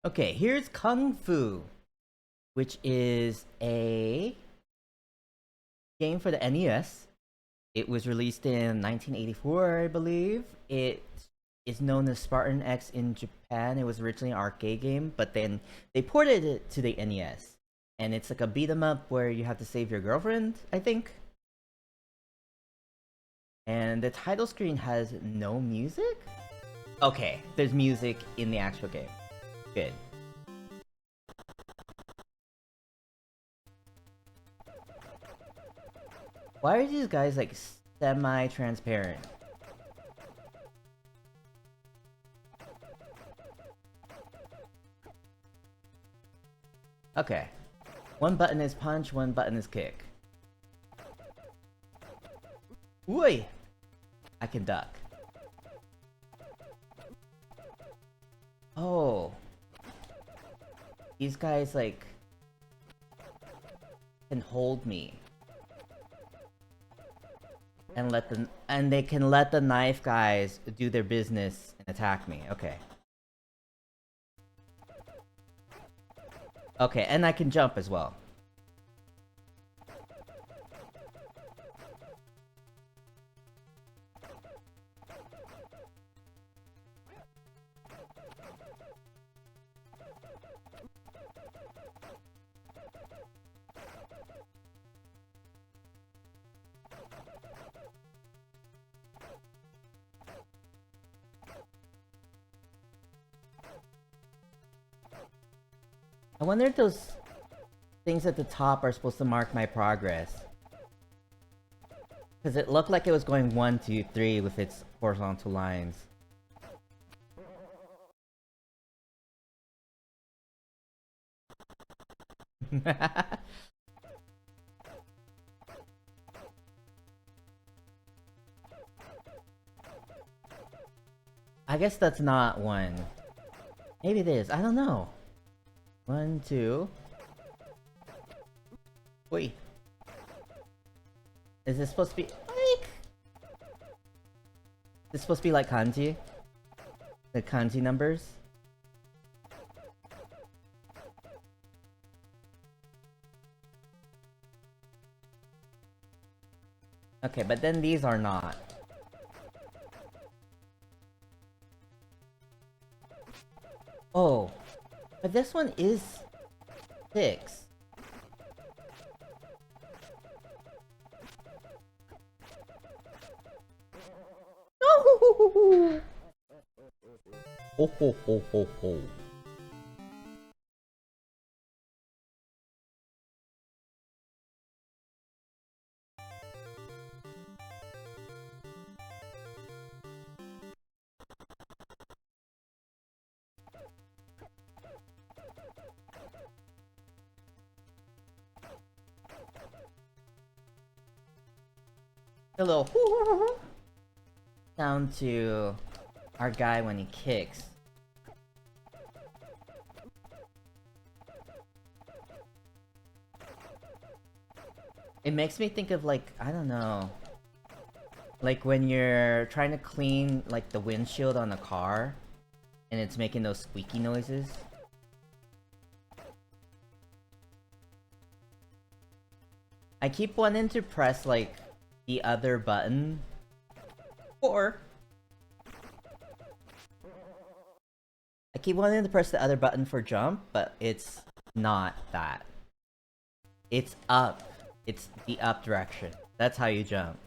Okay, here's Kung Fu, which is a game for the NES. It was released in 1984, I believe. It is known as Spartan X in Japan. It was originally an arcade game, but then they ported it to the NES. And it's like a beat 'em up where you have to save your girlfriend, I think. And the title screen has no music? Okay, there's music in the actual game. Good. Why are these guys like semi-transparent? Okay. One button is punch, one button is kick. Woi! I can duck. Oh. These guys like can hold me. And they can let the knife guys do their business and attack me. Okay. Okay, and I can jump as well. I wonder if those things at the top are supposed to mark my progress. Because it looked like it was going 1, 2, 3 with its horizontal lines. I guess that's not 1. Maybe it is. I don't know. 1, 2. Wait. Is this supposed to be like? Is this supposed to be like kanji? The kanji numbers? Okay, but then these are not. Oh. But this one is 6. No! Ho ho ho ho ho. A little sound to our guy when he kicks. It makes me think of like, I don't know. Like when you're trying to clean like the windshield on a car and it's making those squeaky noises. I keep wanting to press like the other button or I keep wanting to press the other button for jump, but it's not that. It's up. It's the up direction. That's how you jump.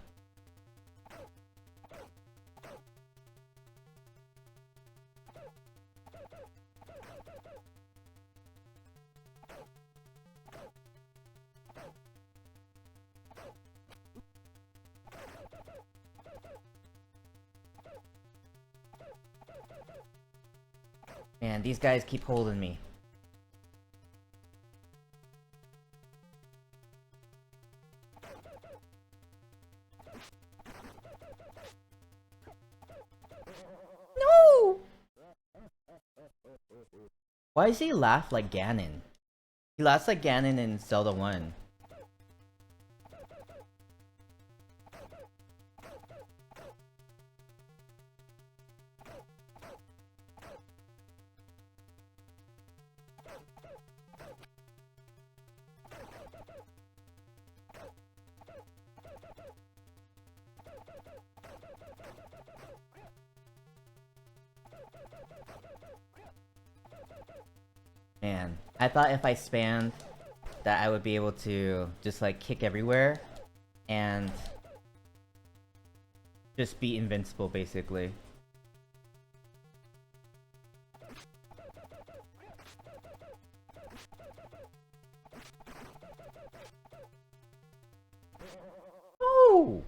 Man, these guys keep holding me. No! Why does he laugh like Ganon? He laughs like Ganon in Zelda 1. Man, I thought if I spammed that I would be able to just like kick everywhere and just be invincible basically. Oh!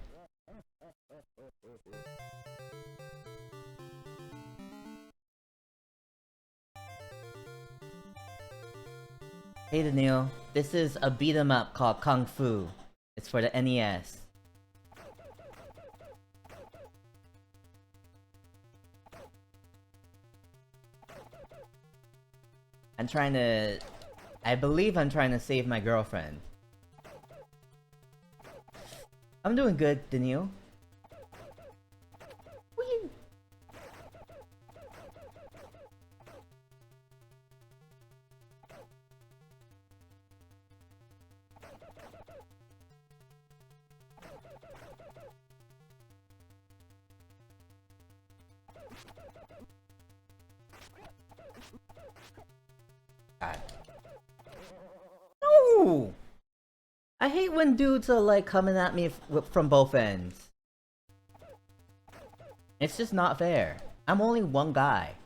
Hey Daniil, this is a beat 'em up called Kung Fu. It's for the NES. I believe I'm trying to save my girlfriend. I'm doing good, Daniil. God. No! I hate when dudes are like coming at me from both ends. It's just not fair. I'm only one guy.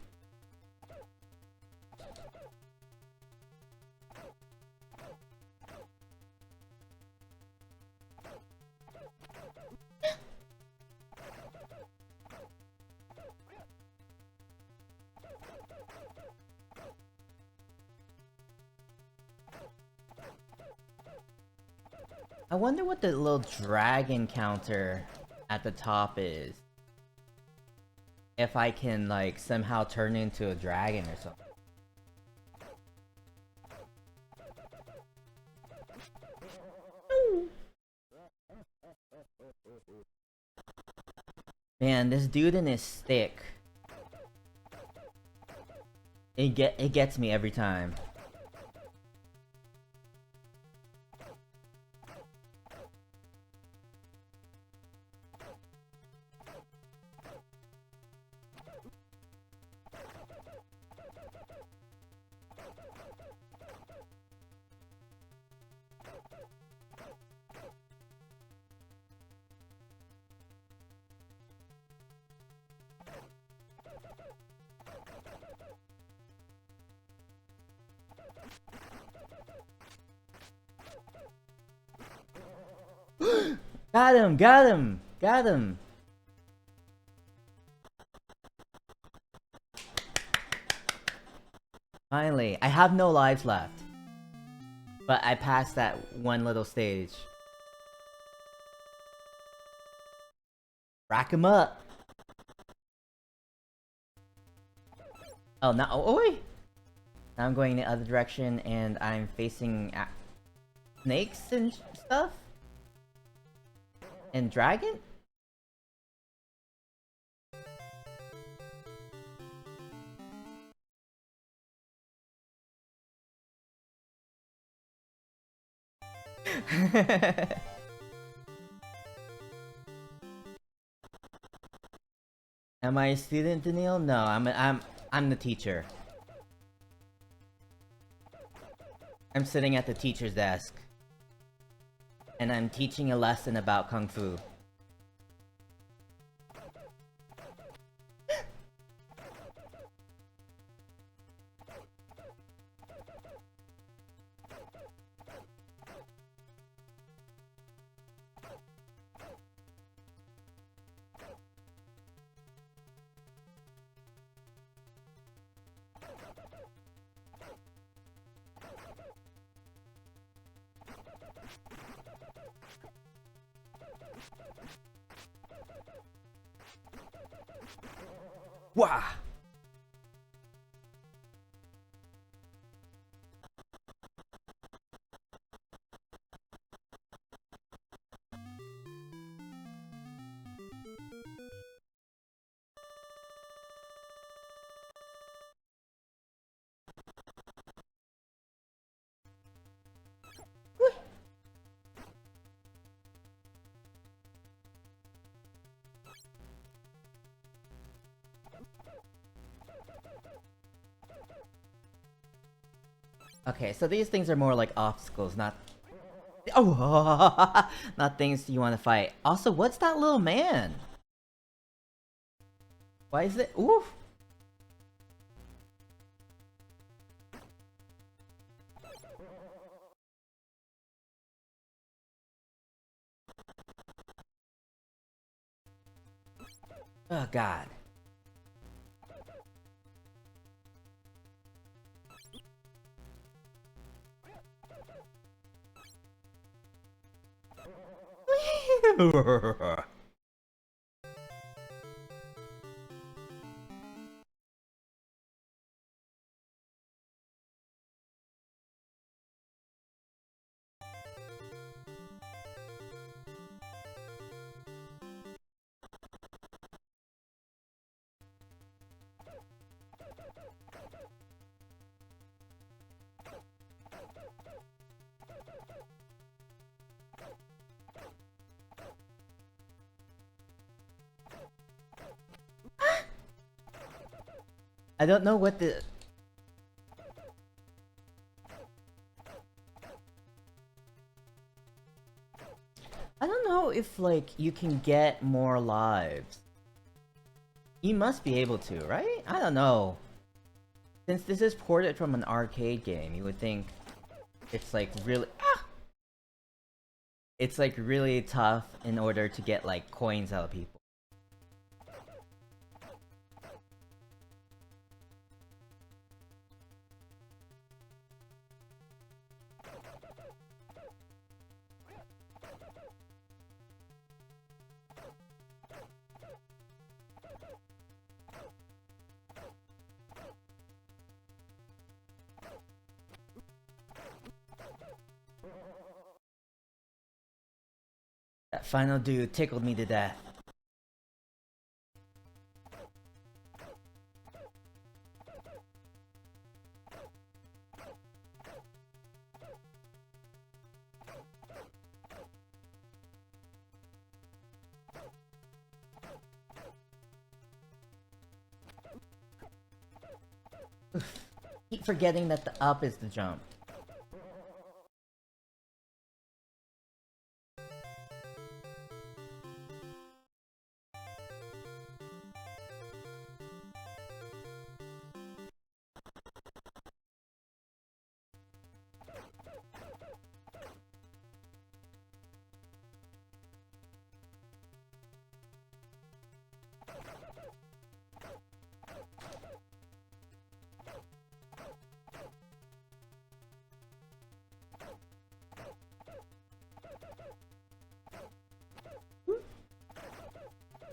I wonder what the little dragon counter at the top is. If I can like somehow turn into a dragon or something. Man, this dude and his stick. It gets me every time. Got him! Got him! Got him! Finally, I have no lives left. But I passed that one little stage. Rack him up! Oh, now- oh wait! Now I'm going the other direction and I'm facing snakes and stuff? And dragon? Am I a student, Daniil? No, I'm the teacher. I'm sitting at the teacher's desk. And I'm teaching a lesson about Kung Fu. Wah! Okay, so these things are more like obstacles, not... Oh! Not things you want to fight. Also, what's that little man? Why is it... Oof! Oh god. I don't know what the... I don't know if, like, you can get more lives. You must be able to, right? I don't know. Since this is ported from an arcade game, you would think it's, like, really... Ah! It's, like, really tough in order to get, like, coins out of people. That final dude tickled me to death. Keep forgetting that the up is the jump.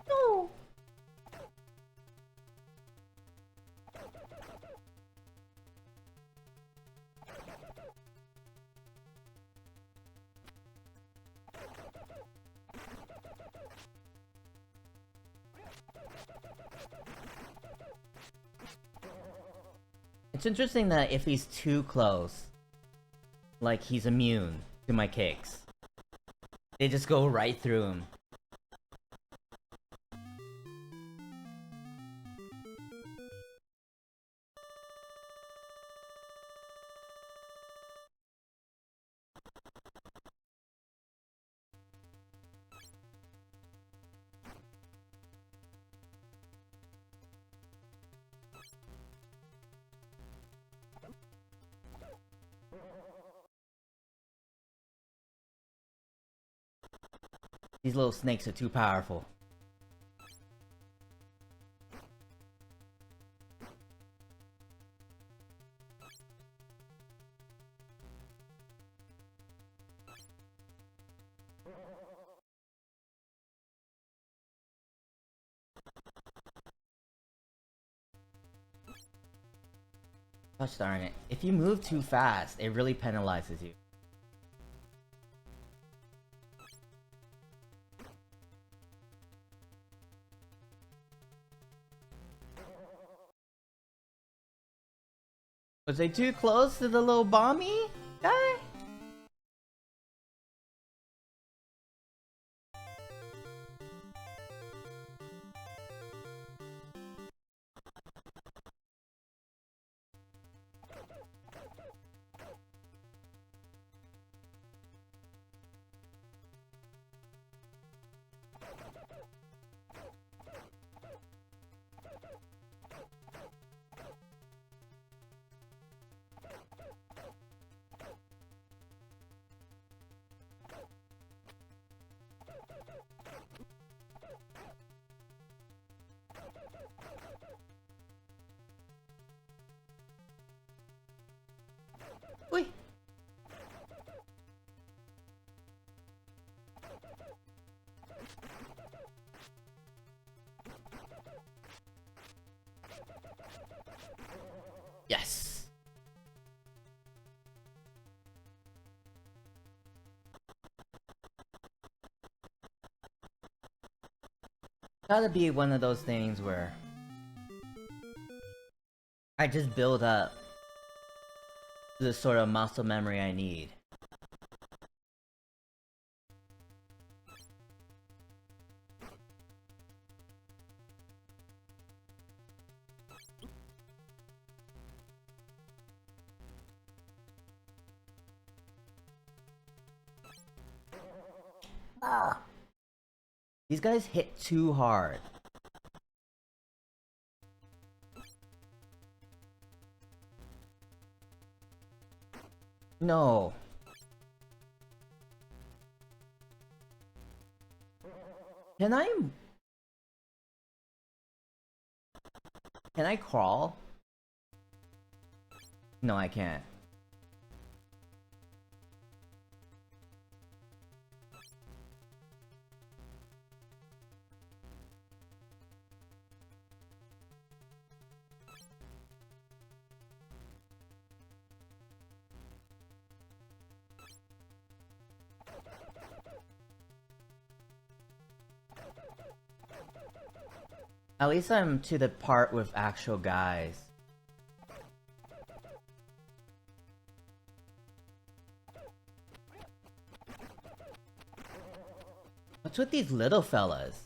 No! It's interesting that if he's too close, like he's immune to my kicks. They just go right through him. These little snakes are too powerful. Gosh darn it. If you move too fast, it really penalizes you. Was they too close to the little bomby guy? Oi. Yes. Gotta be one of those things where I just build up the sort of muscle memory I need. Ah. These guys hit too hard. No. Can I... Can I crawl? No, I can't. At least I'm to the part with actual guys. What's with these little fellas?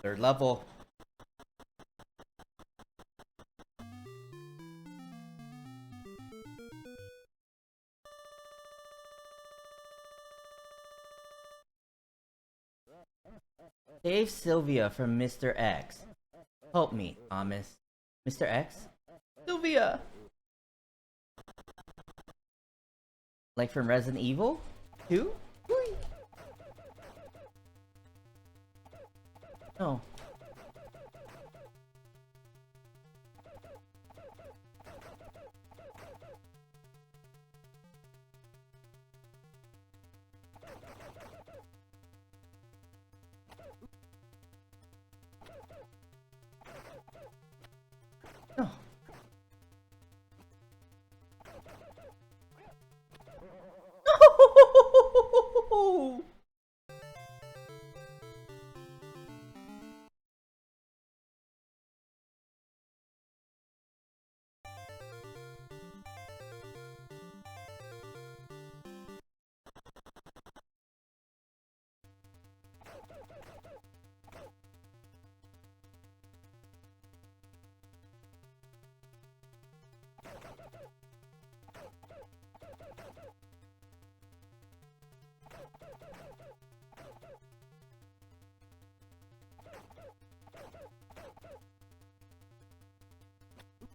Third level. Save Sylvia from Mr. X. Help me, Thomas. Mr. X? Sylvia! Like from Resident Evil 2? No. No.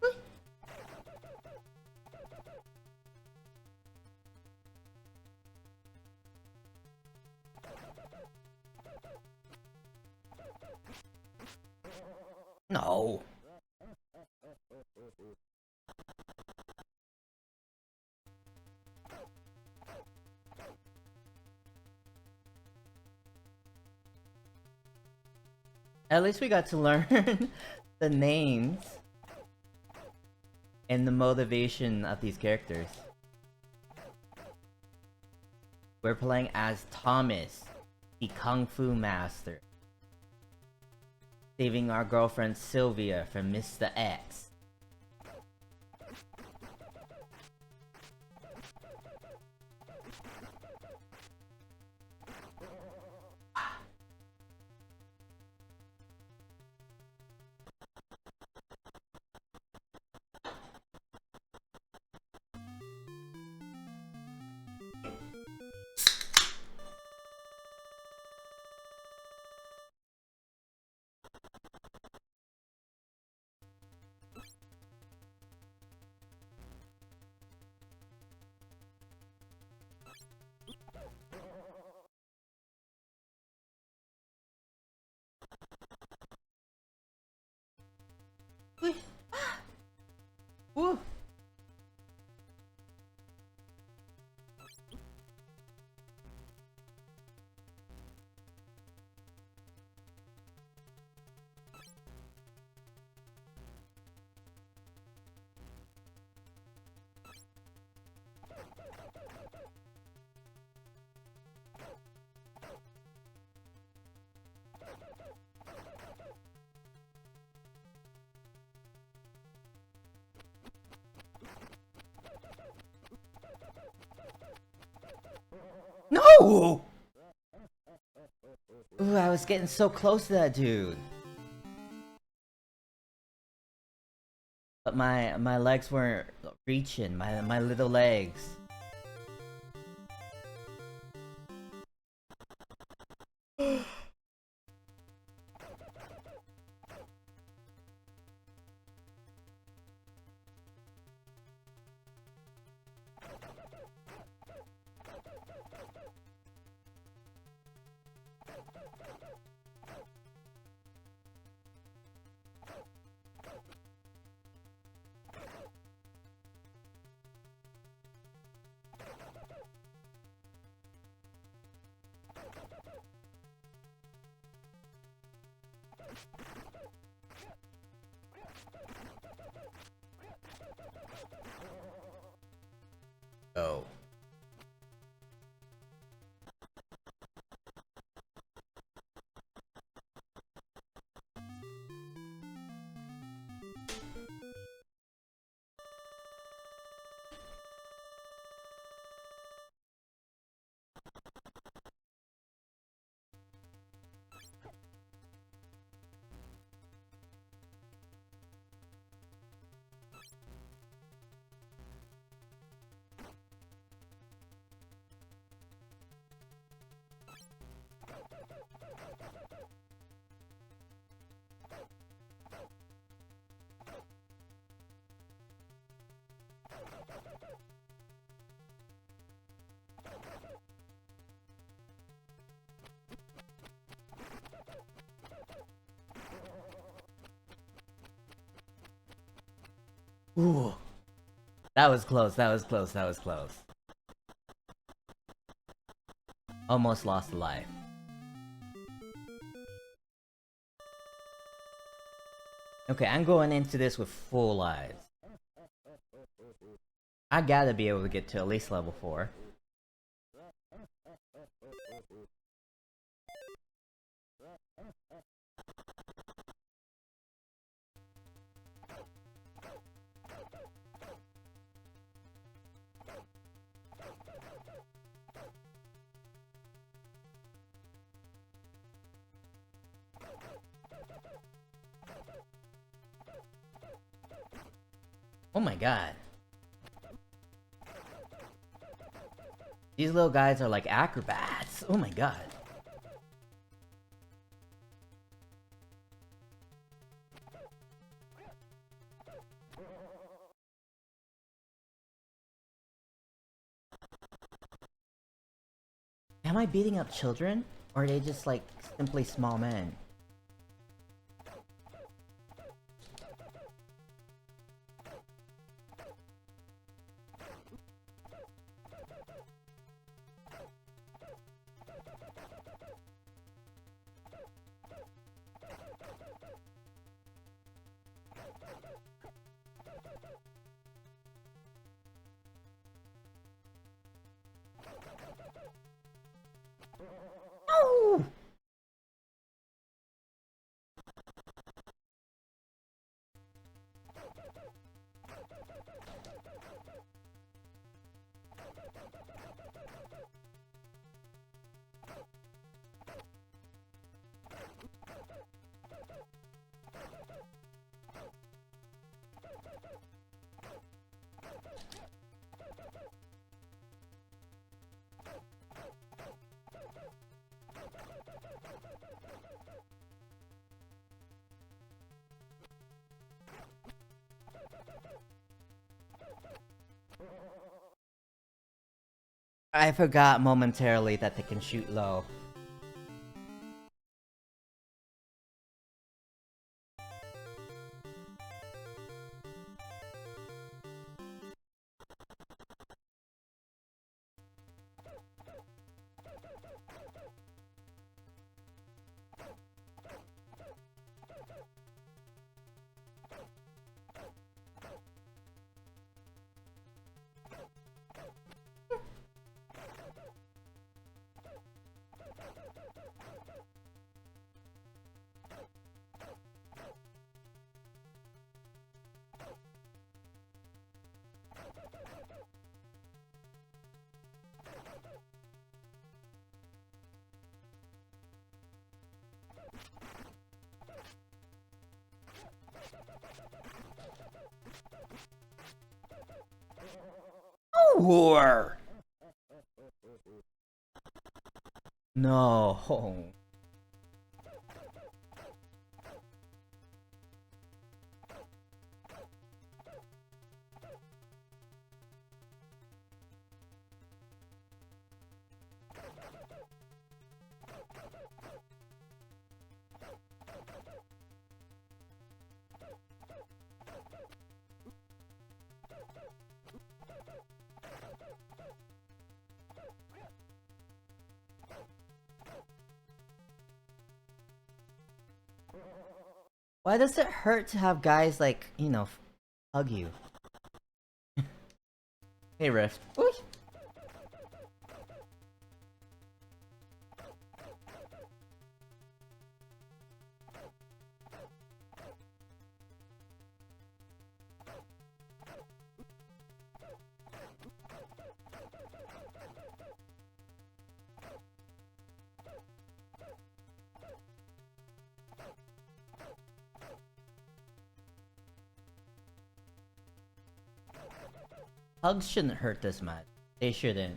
No! No. At least we got to learn the names and the motivation of these characters. We're playing as Thomas, the Kung Fu Master, saving our girlfriend Sylvia from Mr. X. Ooh! Ooh, I was getting so close to that dude. But my legs weren't reaching, my little legs. Oh. Ooh. That was close, that was close, that was close. Almost lost a life. Okay, I'm going into this with full lives. I gotta be able to get to at least level 4. Oh my god. These little guys are like acrobats. Oh my god. Am I beating up children? Or are they just like simply small men? Oh! I forgot momentarily that they can shoot low. War. No. Why does it hurt to have guys like, hug you? Hey, Rift. Ooh. Hugs shouldn't hurt this much. They shouldn't.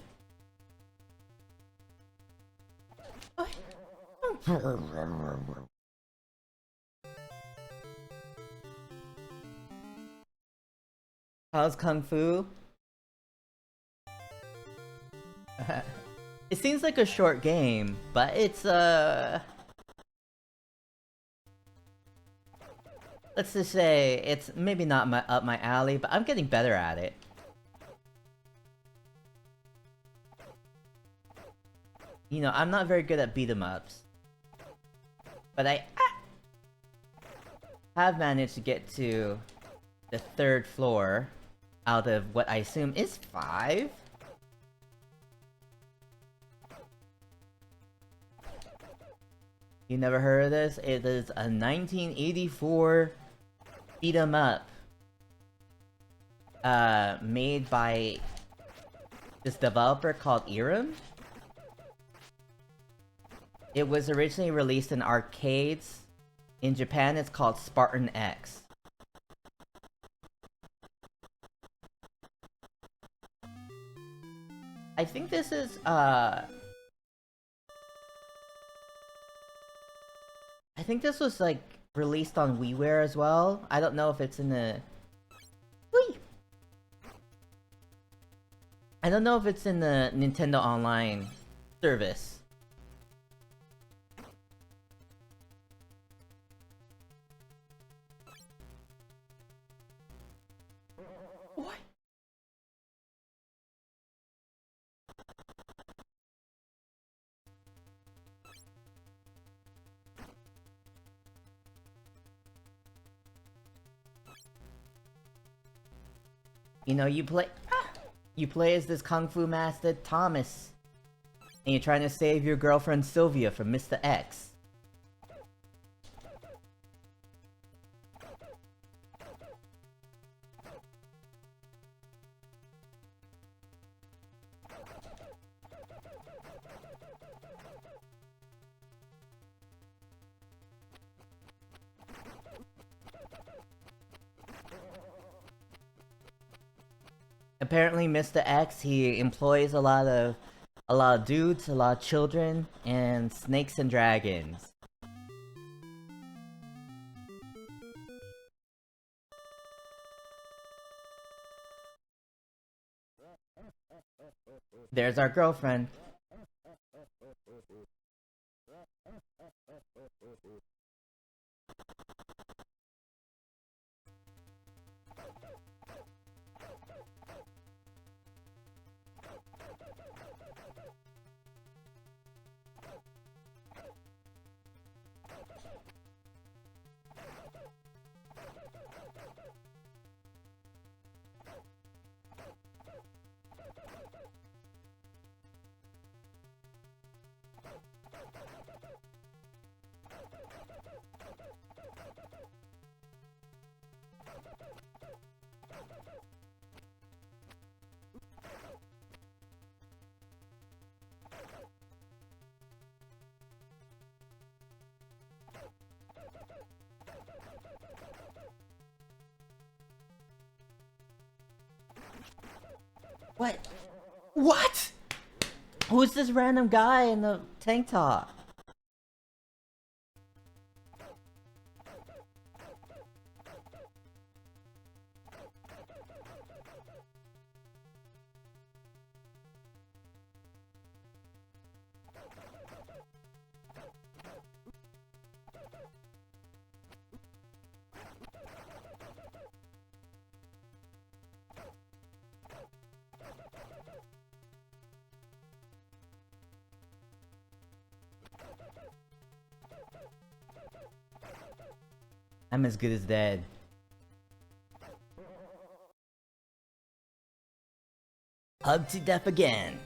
How's Kung Fu? It seems like a short game, but it's let's just say it's maybe not up my alley, but I'm getting better at it. I'm not very good at beat 'em ups, but I have managed to get to the 3rd floor out of what I assume is 5. You never heard of this? It is a 1984 beat 'em up made by this developer called Irem. It was originally released in arcades. In Japan, it's called Spartan X. I think this is, I think this was, like, released on WiiWare as well. I don't know if it's in the... Whee! I don't know if it's in the Nintendo Online service. What? You play as this Kung Fu master, Thomas. And you're trying to save your girlfriend, Sylvia, from Mr. X. Apparently, Mr. X, he employs a lot of dudes, a lot of children, and snakes and dragons. There's our girlfriend. What? What? Who's this random guy in the tank top? I'm as good as dead. Hug to death again.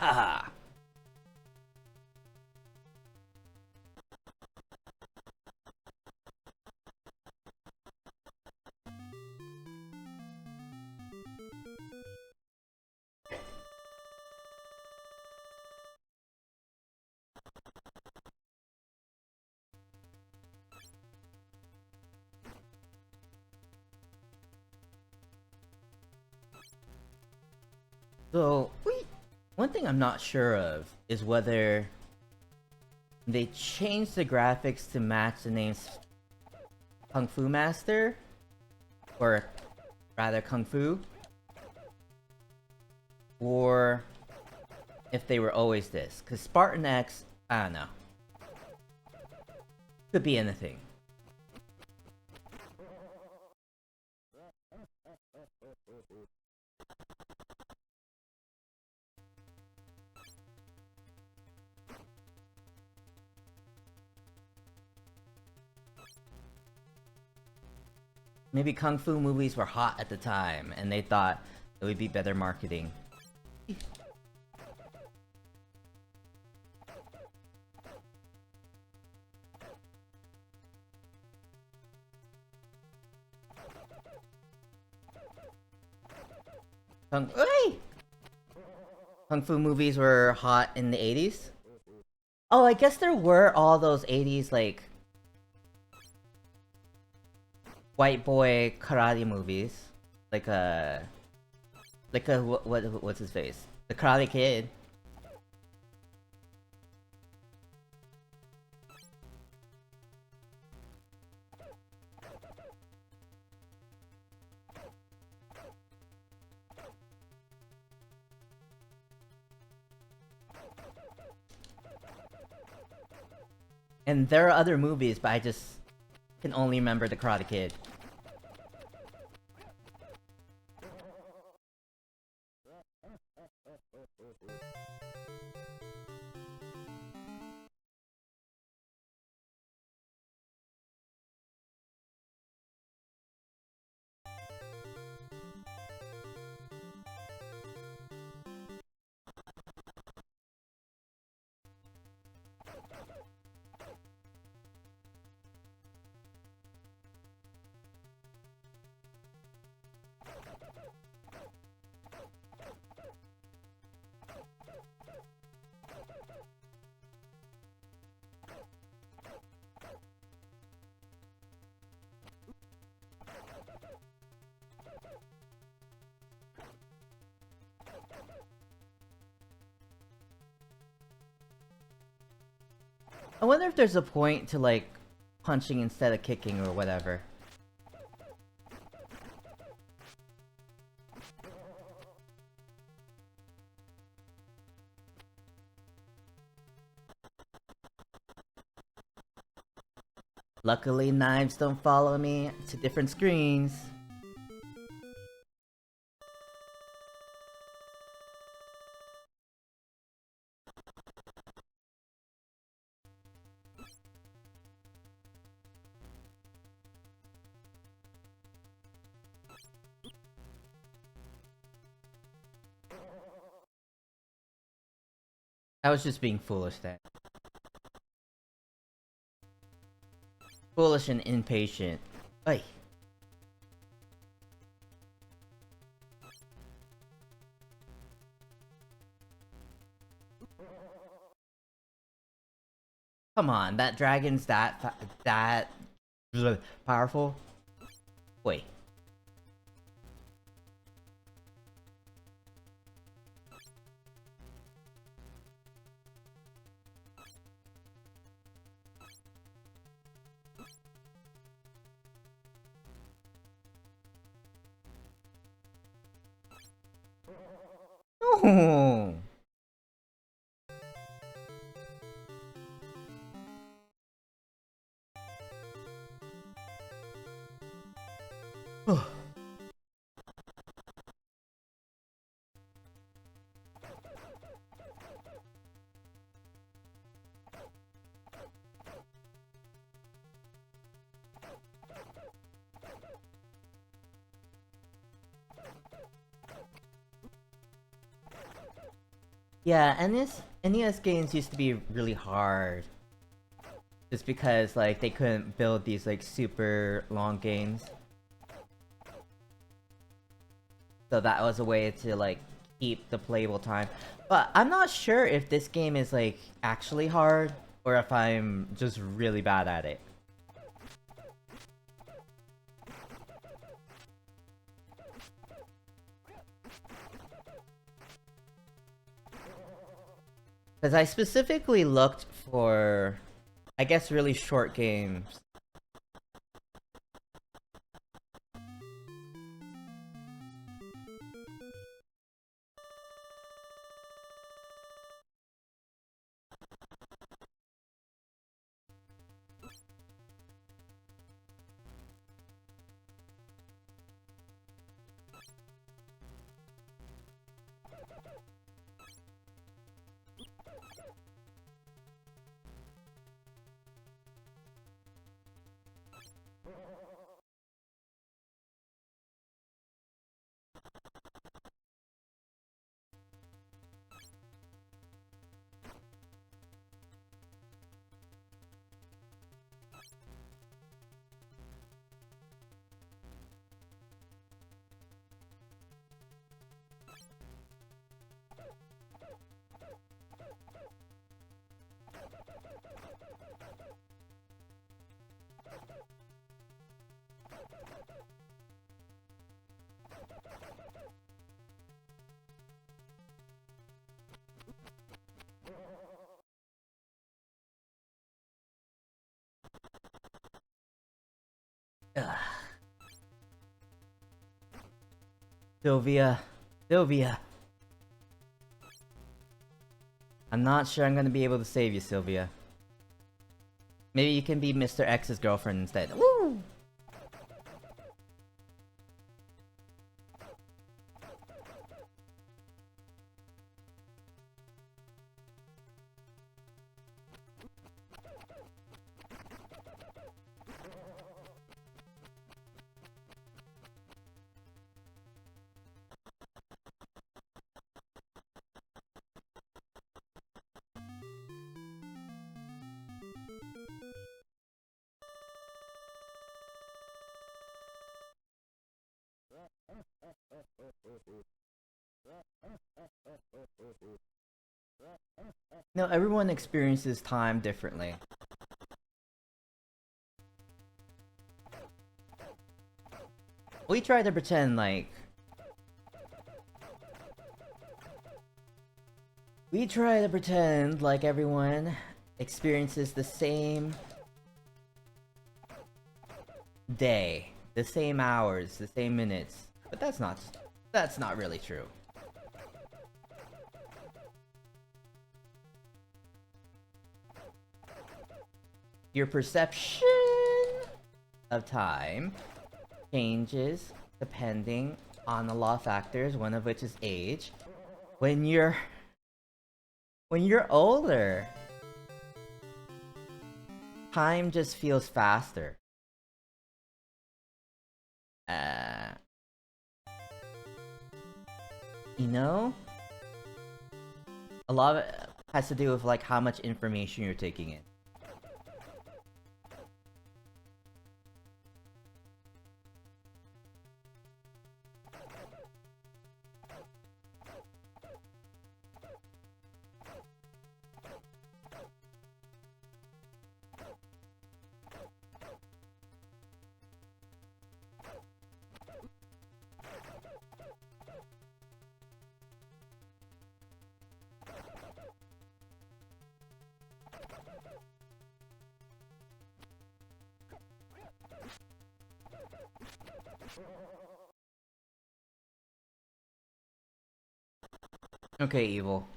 Ah. So, one thing I'm not sure of is whether they changed the graphics to match the name's Kung Fu Master, or rather Kung Fu, or if they were always this. Because Spartan X, I don't know. Could be anything. Maybe Kung Fu movies were hot at the time, and they thought it would be better marketing. Kung Fu movies were hot in the 80s? Oh, I guess there were all those 80s, like, white boy karate movies. Like what's his face? The Karate Kid. And there are other movies, but I just can only remember The Karate Kid. I wonder if there's a point to, like, punching instead of kicking or whatever. Luckily, knives don't follow me to different screens. I was just being foolish then. Foolish and impatient. Oi. Come on, that dragon's that powerful? Wait. No. Yeah, and this NES games used to be really hard. Just because like they couldn't build these like super long games. So that was a way to like keep the playable time. But I'm not sure if this game is like actually hard or if I'm just really bad at it. Because I specifically looked for, I guess, really short games. Ugh. Sylvia. Sylvia. I'm not sure I'm gonna be able to save you, Sylvia. Maybe you can be Mr. X's girlfriend instead. Woo! No, everyone experiences time differently. We try to pretend like... We try to pretend like everyone experiences the same day, the same hours, the same minutes. But that's not really true. Your perception of time changes depending on a lot of factors, one of which is age. When you're older, time just feels faster. You know? A lot of it has to do with like how much information you're taking in. Okay, Evil.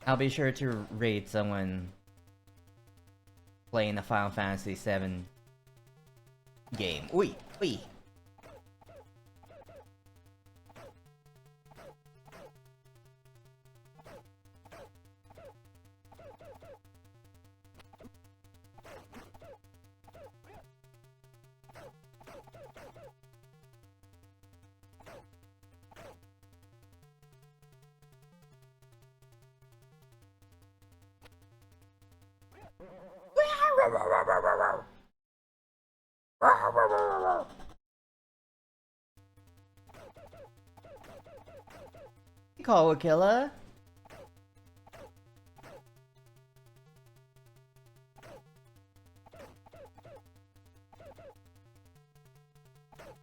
I'll be sure to raid someone playing the Final Fantasy VII game. Oi! Oi! Call Killer.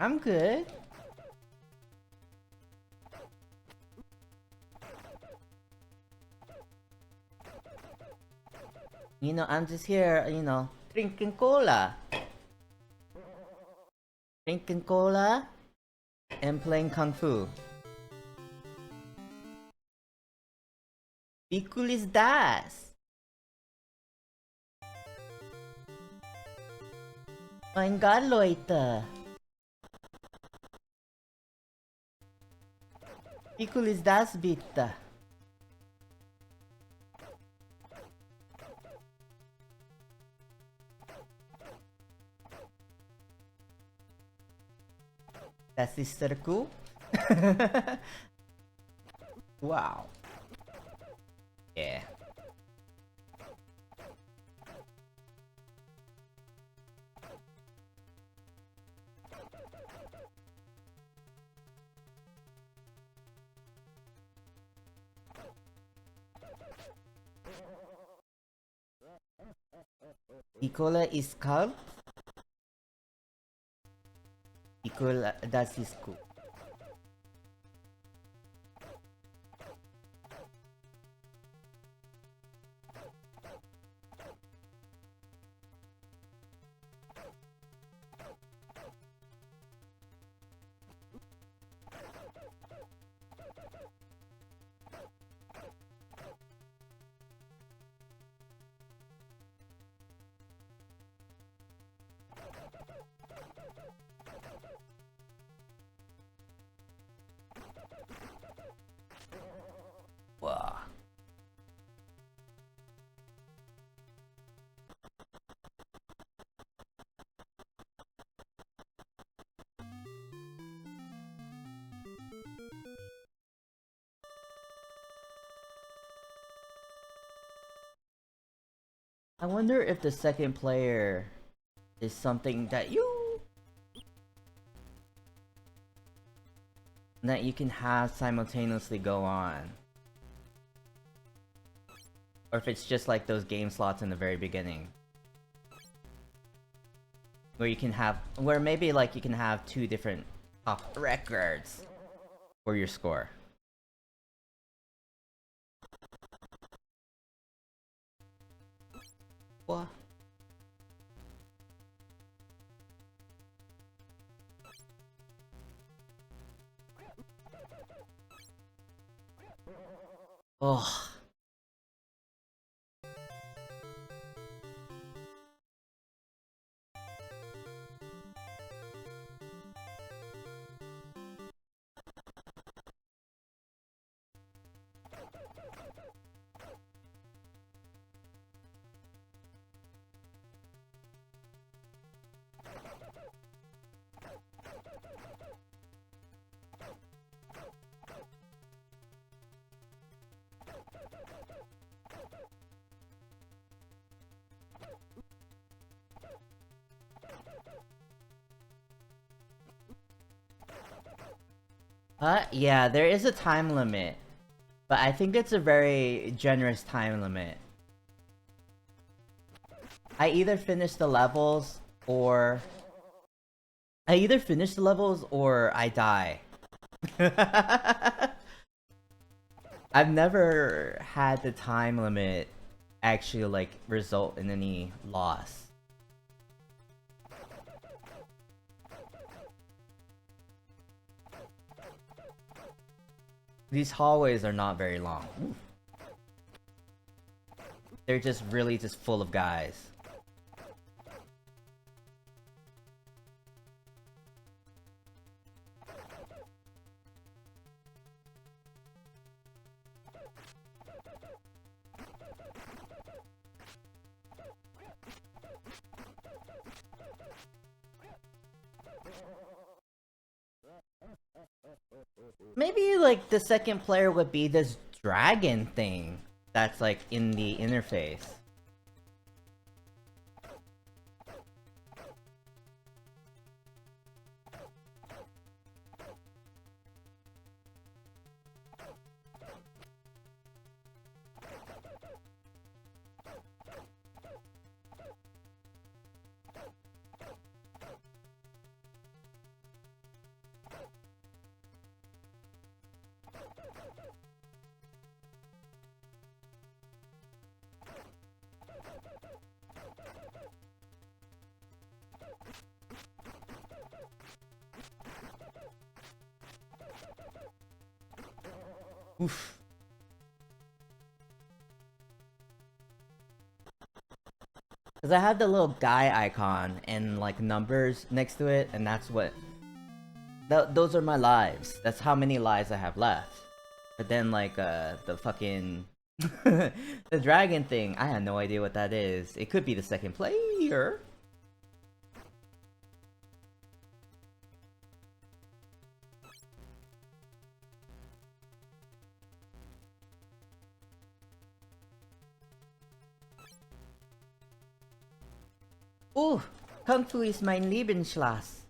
I'm good. You know, I'm just here, you know, drinking cola. Drinking cola and playing Kung Fu. Wie cool is das? Mein Gott, Leute. Wie cool ist das bitte? Das ist sehr cool. Wow. Yeah. Nicola is calm. Nicola, das ist cool. Wow. I wonder if the second player is something that you can have simultaneously go on. Or if it's just like those game slots in the very beginning. Where you can have, where maybe like you can have two different top records for your score. What? Oh. Yeah, there is a time limit. But I think it's a very generous time limit. I either finish the levels or... I either finish the levels or I die. I've never had the time limit actually, like, result in any loss. These hallways are not very long. Ooh. They're just really just full of guys. Maybe, like, the second player would be this dragon thing that's, like, in the interface. Oof. Because I have the little guy icon and, like, numbers next to it, and that's what... those are my lives. That's how many lives I have left. But then, like, the fucking... the dragon thing, I have no idea what that is. It could be the second player. Oh, Kung Fu ist mein Lieblingsschloss.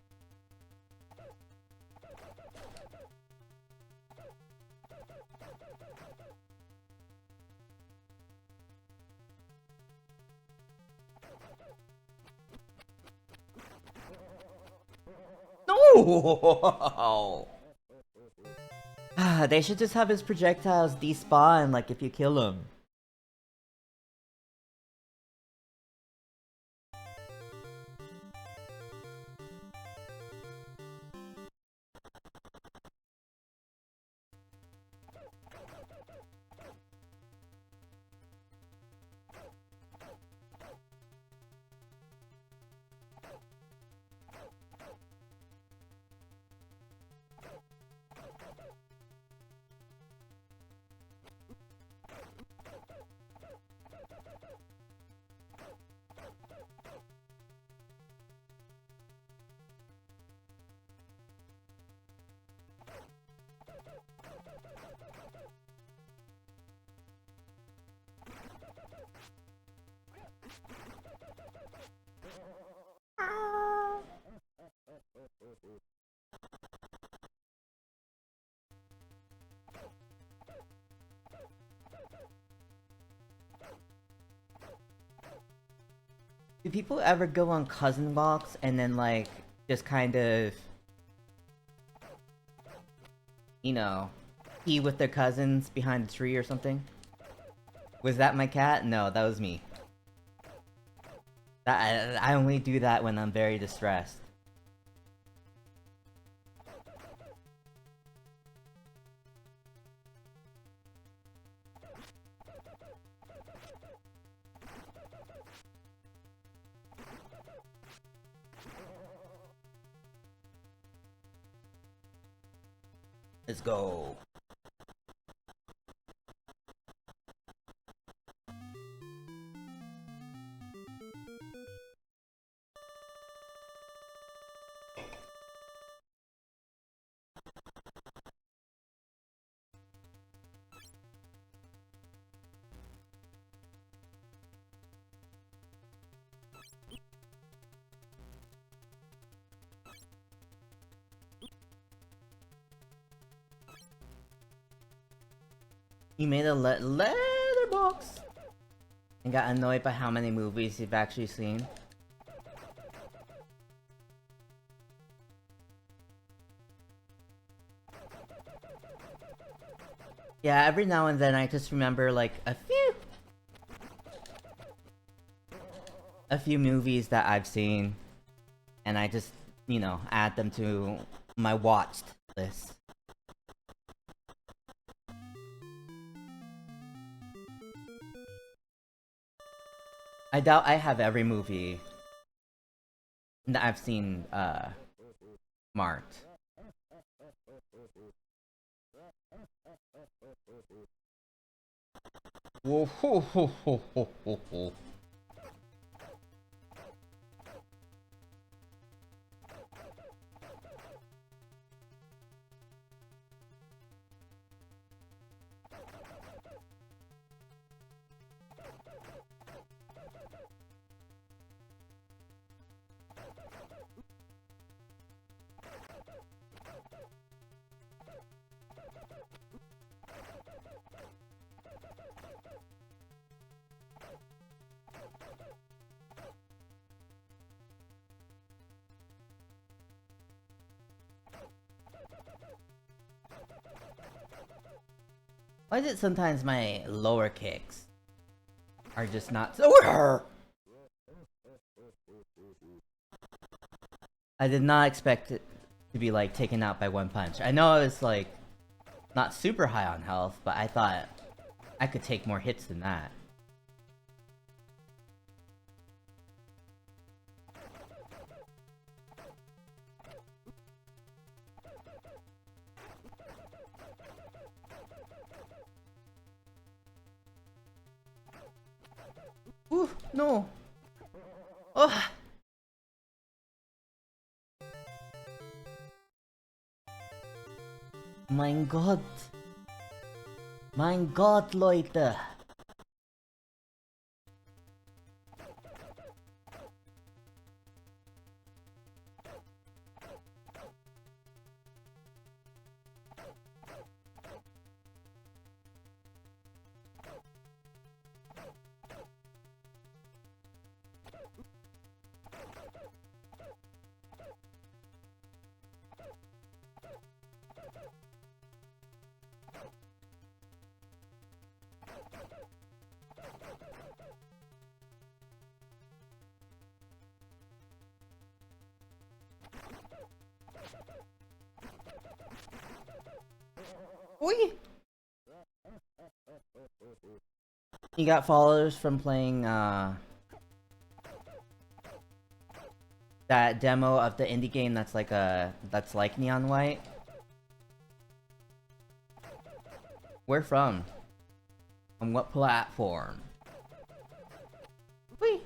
No! They should just have his projectiles despawn, like, if you kill him. Do people ever go on cousin walks and then, like, just kind of, you know, pee with their cousins behind a tree or something? Was that my cat? No, that was me. I only do that when I'm very distressed. Let's go. He made a letterbox and got annoyed by how many movies you've actually seen. Yeah, every now and then I just remember like a few movies that I've seen, and I just, you know, add them to my watched list. I doubt I have every movie that I've seen marked. Whoa, ho, ho, ho, ho, ho, ho. Why is it sometimes my lower kicks are just not so... I did not expect it to be like taken out by one punch. I know I was like not super high on health, but I thought I could take more hits than that. Ooh, no. Oh. Mein Gott. Mein Gott, Leute. Oi. You got followers from playing that demo of the indie game that's like Neon White? Where from? On what platform? Whee!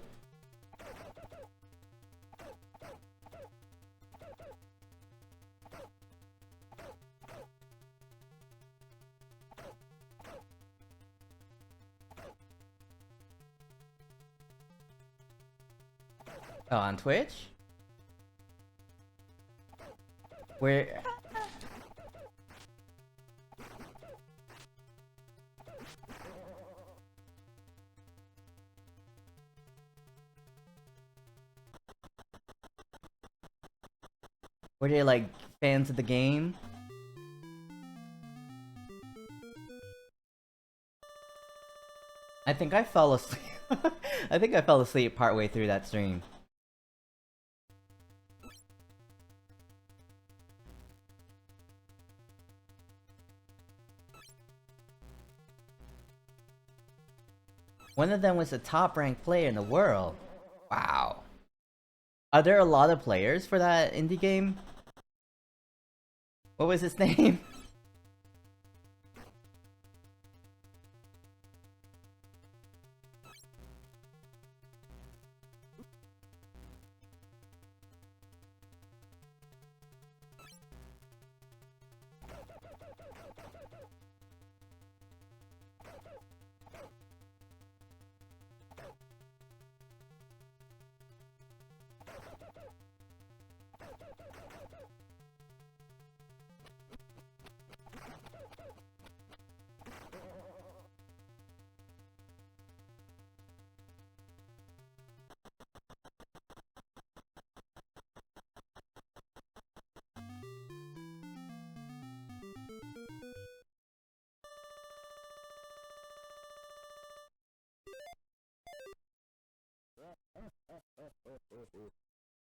Oh, on Twitch? Where... Were they like fans of the game? I think I fell asleep. I think I fell asleep partway through that stream. One of them was a top-ranked player in the world. Wow. Are there a lot of players for that indie game? What was his name?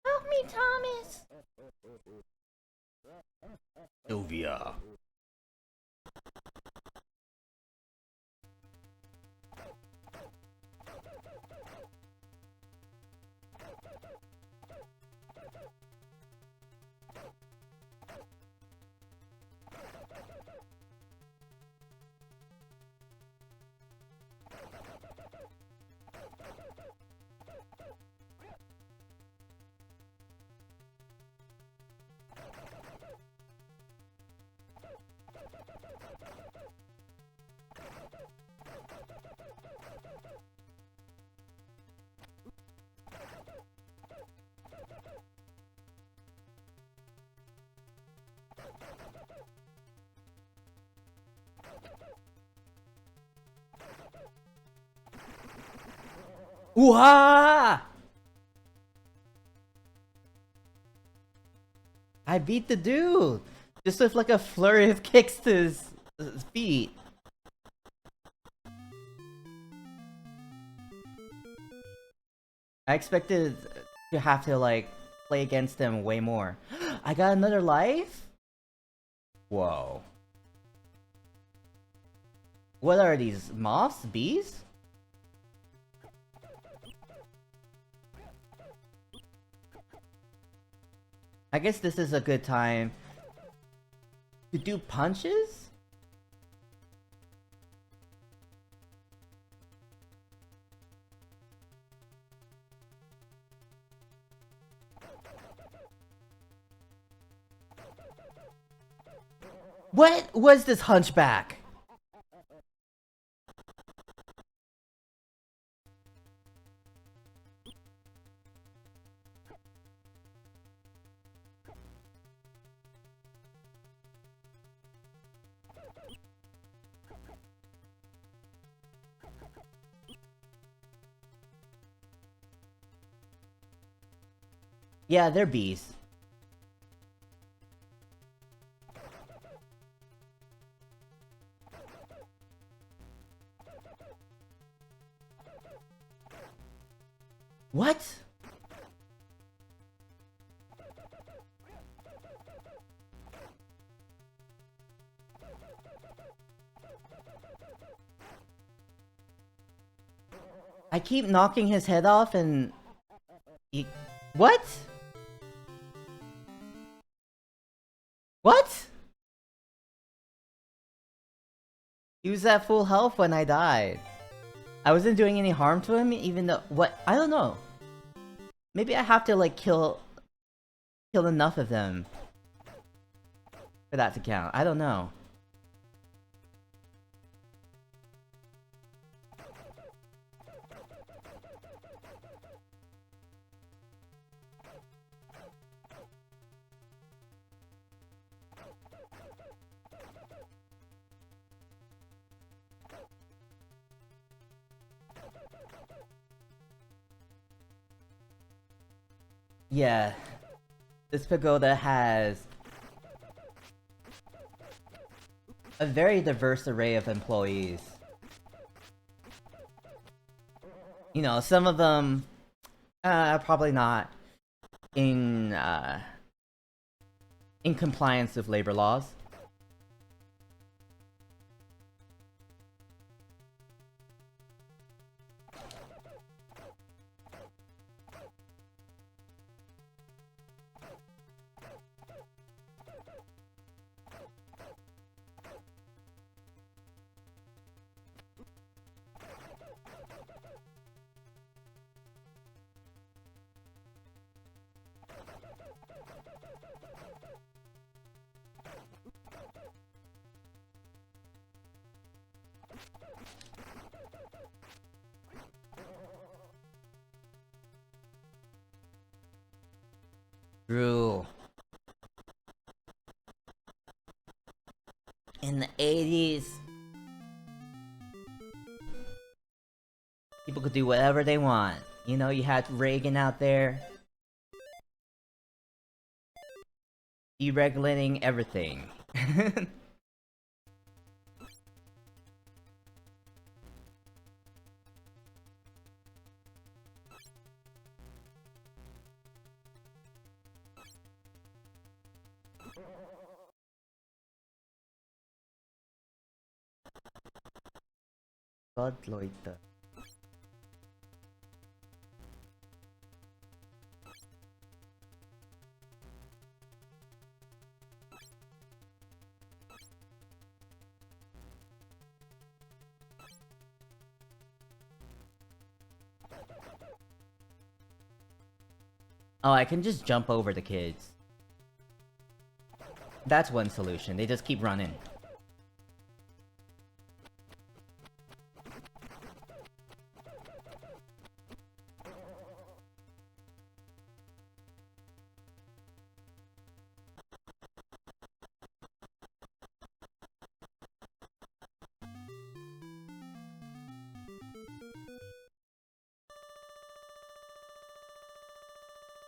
Help me, Thomas! Sylvia. Wah! I beat the dude! Just with like a flurry of kicks to his feet. I expected to have to like play against him way more. I got another life? Whoa. What are these? Moths? Bees? I guess this is a good time to do punches? What was this hunchback? Yeah, they're bees. What? I keep knocking his head off and... What? What? He was at full health when I died. I wasn't doing any harm to him, even though... What? I don't know. Maybe I have to, like, kill enough of them for that to count. I don't know. Yeah. This pagoda has a very diverse array of employees. You know, some of them probably not in compliance with labor laws. True. In the 80s, people could do whatever they want. You know, you had Reagan out there deregulating everything. God, Leute. Oh, I can just jump over the kids. That's one solution. They just keep running.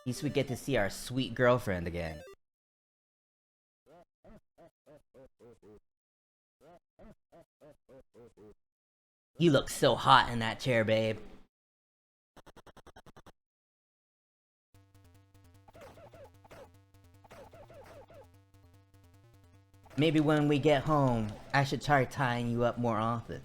At least we get to see our sweet girlfriend again. You look so hot in that chair, babe. Maybe when we get home, I should try tying you up more often.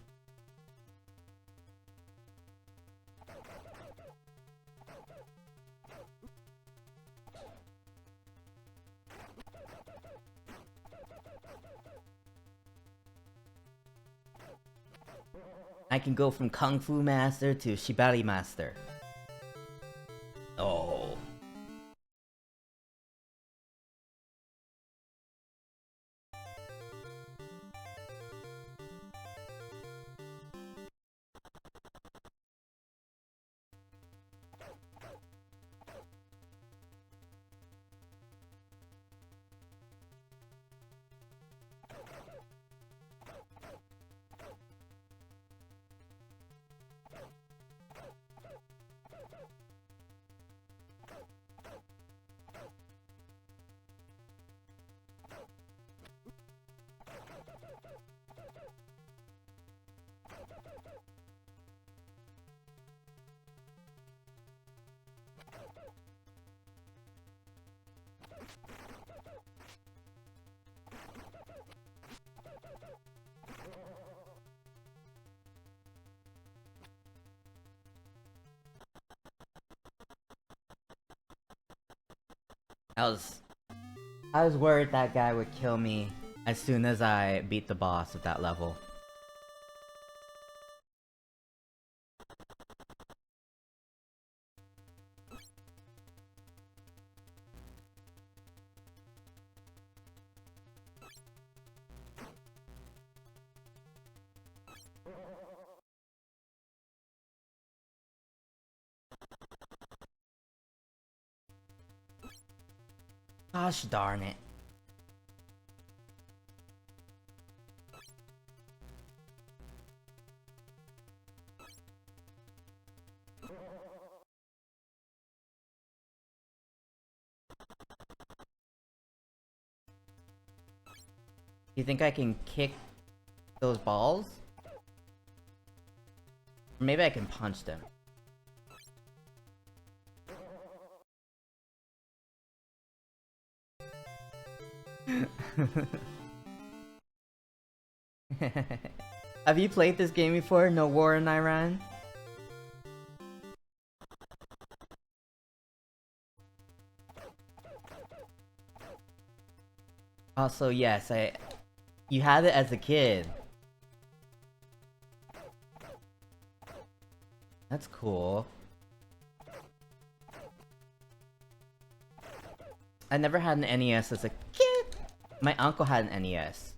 I can go from Kung Fu Master to Shibari Master. Oh. I was worried that guy would kill me as soon as I beat the boss of that level. Gosh darn it. You think I can kick those balls? Or maybe I can punch them. Have you played this game before? No War in Iran? Also, yes, you had it as a kid. That's cool. I never had an NES as a kid. My uncle had an NES.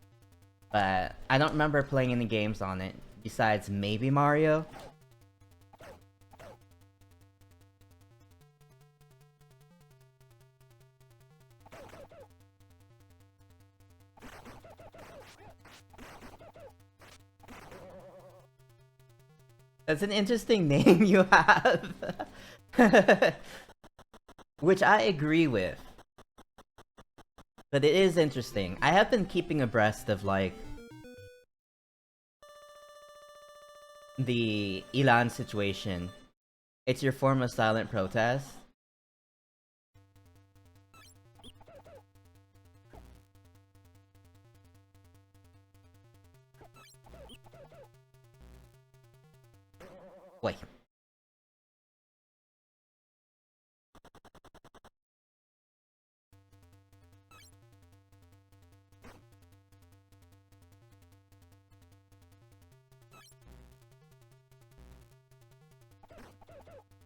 But I don't remember playing any games on it, besides maybe Mario. That's an interesting name you have. Which I agree with. But it is interesting. I have been keeping abreast of, like, the Ilan situation. It's your form of silent protest. Wait.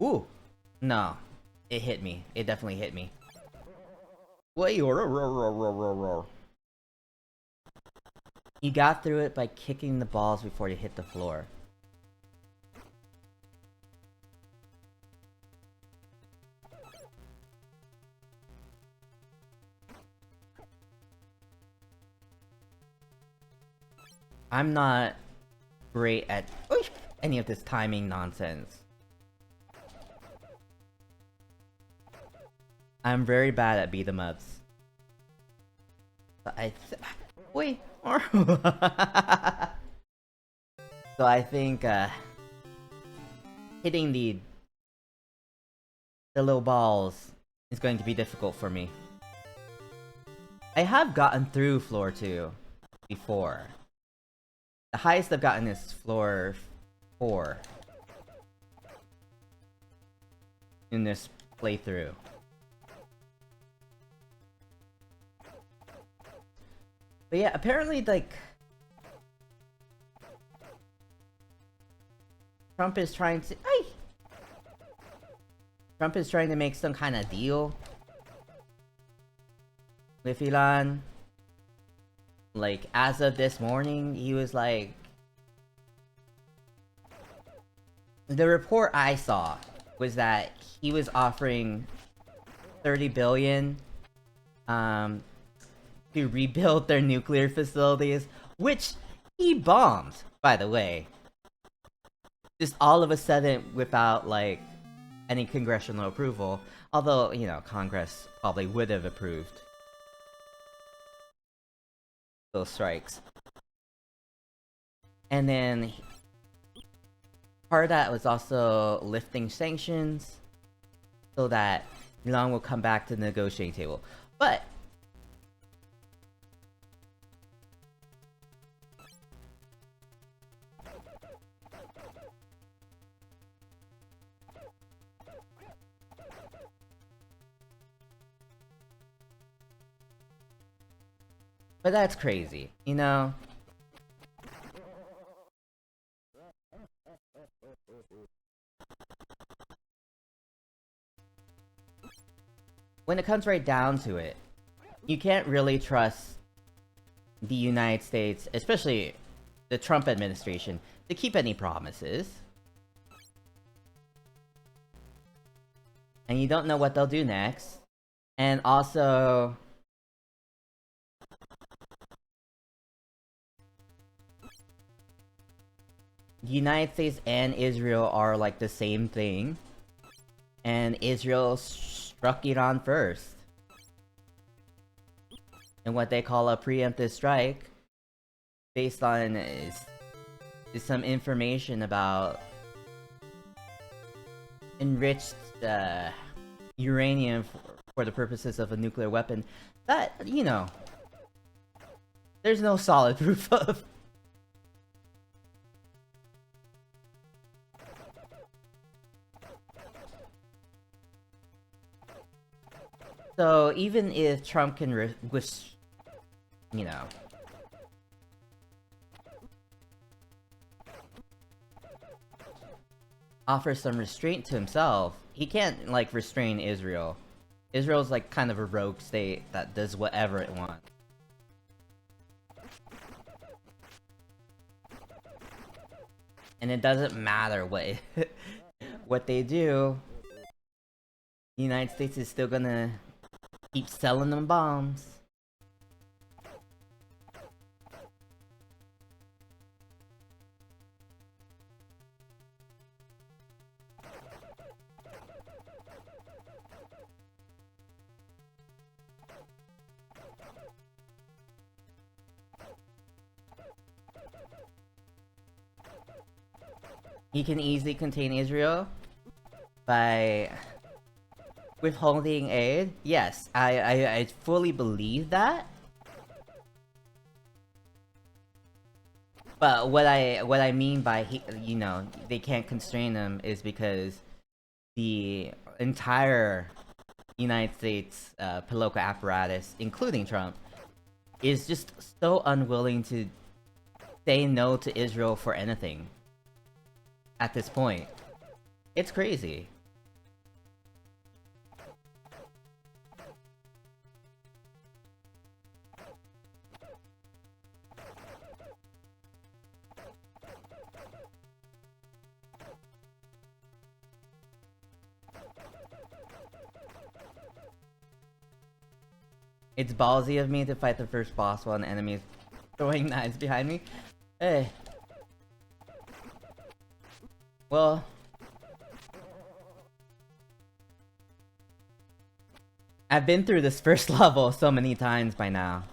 Ooh. No. It hit me. It definitely hit me. Wait. You got through it by kicking the balls before you hit the floor. I'm not great at any of this timing nonsense. I'm very bad at beat 'em ups. But wait. So I think hitting the little balls is going to be difficult for me. I have gotten through floor 2 before. The highest I've gotten is floor 4 in this playthrough. But yeah, apparently, like, Trump is trying to make some kind of deal with Elon. Like, as of this morning, he was like... The report I saw was that he was offering $30 billion to rebuild their nuclear facilities, which he bombed, by the way. Just all of a sudden, without, like, any congressional approval. Although, you know, Congress probably would have approved those strikes. And then part of that was also lifting sanctions so that Elon will come back to the negotiating table. But that's crazy, you know? When it comes right down to it, you can't really trust the United States, especially the Trump administration, to keep any promises. And you don't know what they'll do next. And also... the United States and Israel are like the same thing. And Israel struck Iran first. And what they call a preemptive strike, based on is some information about enriched uranium for the purposes of a nuclear weapon. That, you know, there's no solid proof of. So even if Trump can you know, offer some restraint to himself, he can't, like, restrain Israel. Israel's like kind of a rogue state that does whatever it wants. And it doesn't matter what what they do. The United States is still gonna keep selling them bombs. He can easily contain Israel by withholding aid. Yes, I fully believe that. But what I mean by they can't constrain him is because the entire United States political apparatus, including Trump, is just so unwilling to say no to Israel for anything at this point. It's crazy. It's ballsy of me to fight the first boss while an enemy is throwing knives behind me. Hey. Well, I've been through this first level so many times by now.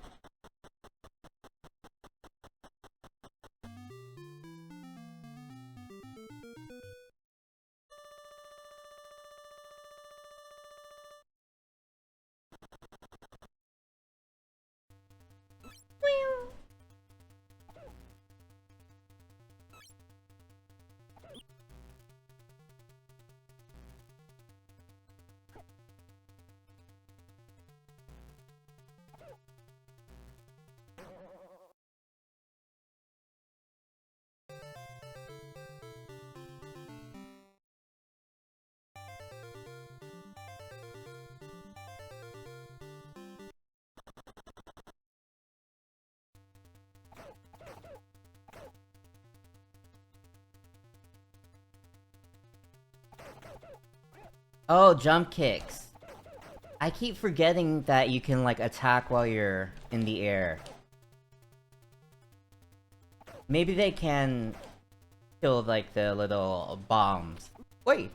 Oh, jump kicks. I keep forgetting that you can, like, attack while you're in the air. Maybe they can kill, like, the little bombs. Wait!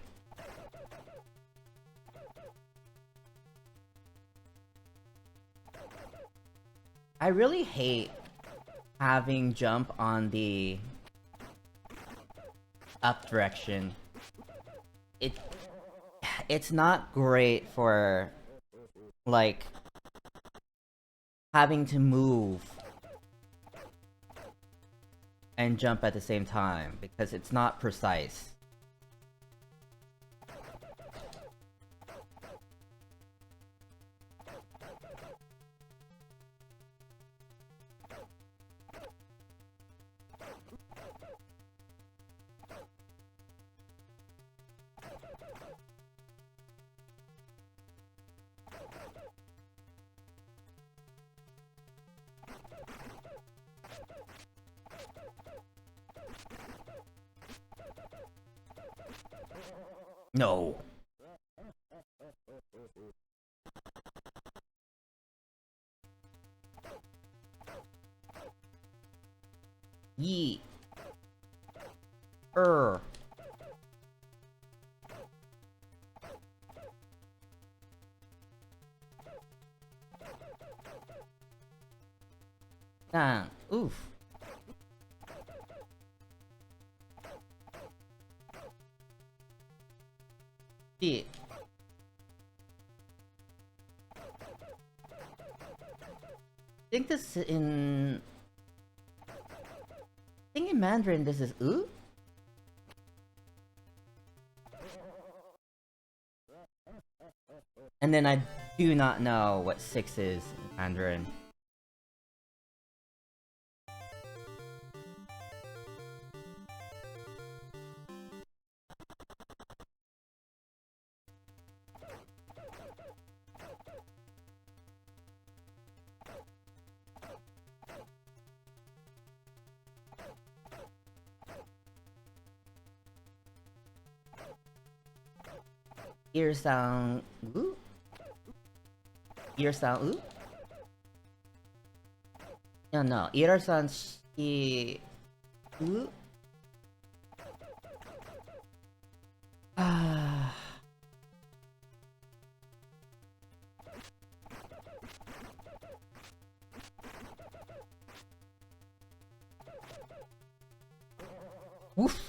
I really hate having jump on the up direction. It's not great for, like, having to move and jump at the same time, because it's not precise. No. Yeet. Dang. Oof. Shit. I think this in... I think in Mandarin this is ooh? And then I do not know what 6 is in Mandarin. Ear sound ooh? Ear sound ooh? No. Ear sound ooh? Ah. Woof.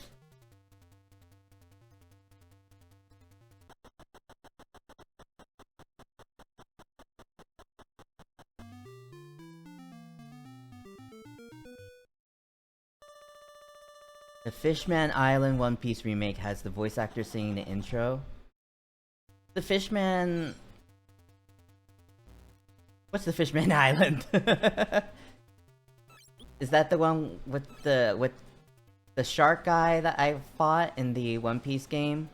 The Fishman Island One Piece remake has the voice actor singing the intro. The Fishman... What's the Fishman Island? Is that the one with the shark guy that I fought in the One Piece game?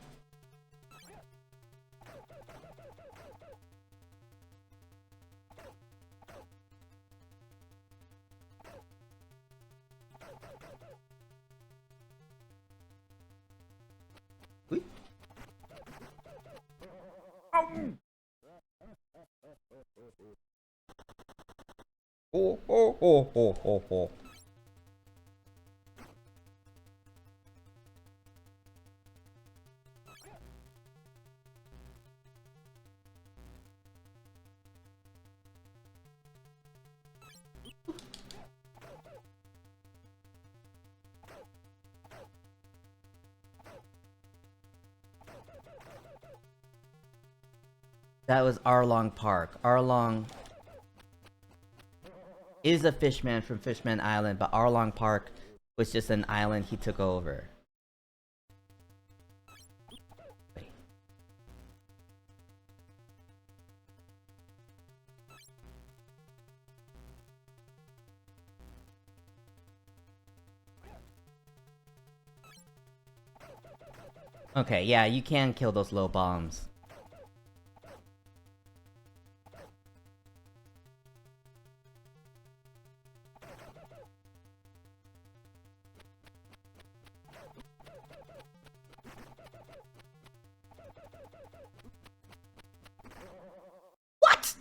Oh, oh, oh, oh, oh, oh. That was Arlong Park. Arlong is a fishman from Fishman Island, but Arlong Park was just an island he took over. Wait. Okay, yeah, you can kill those low bombs. What?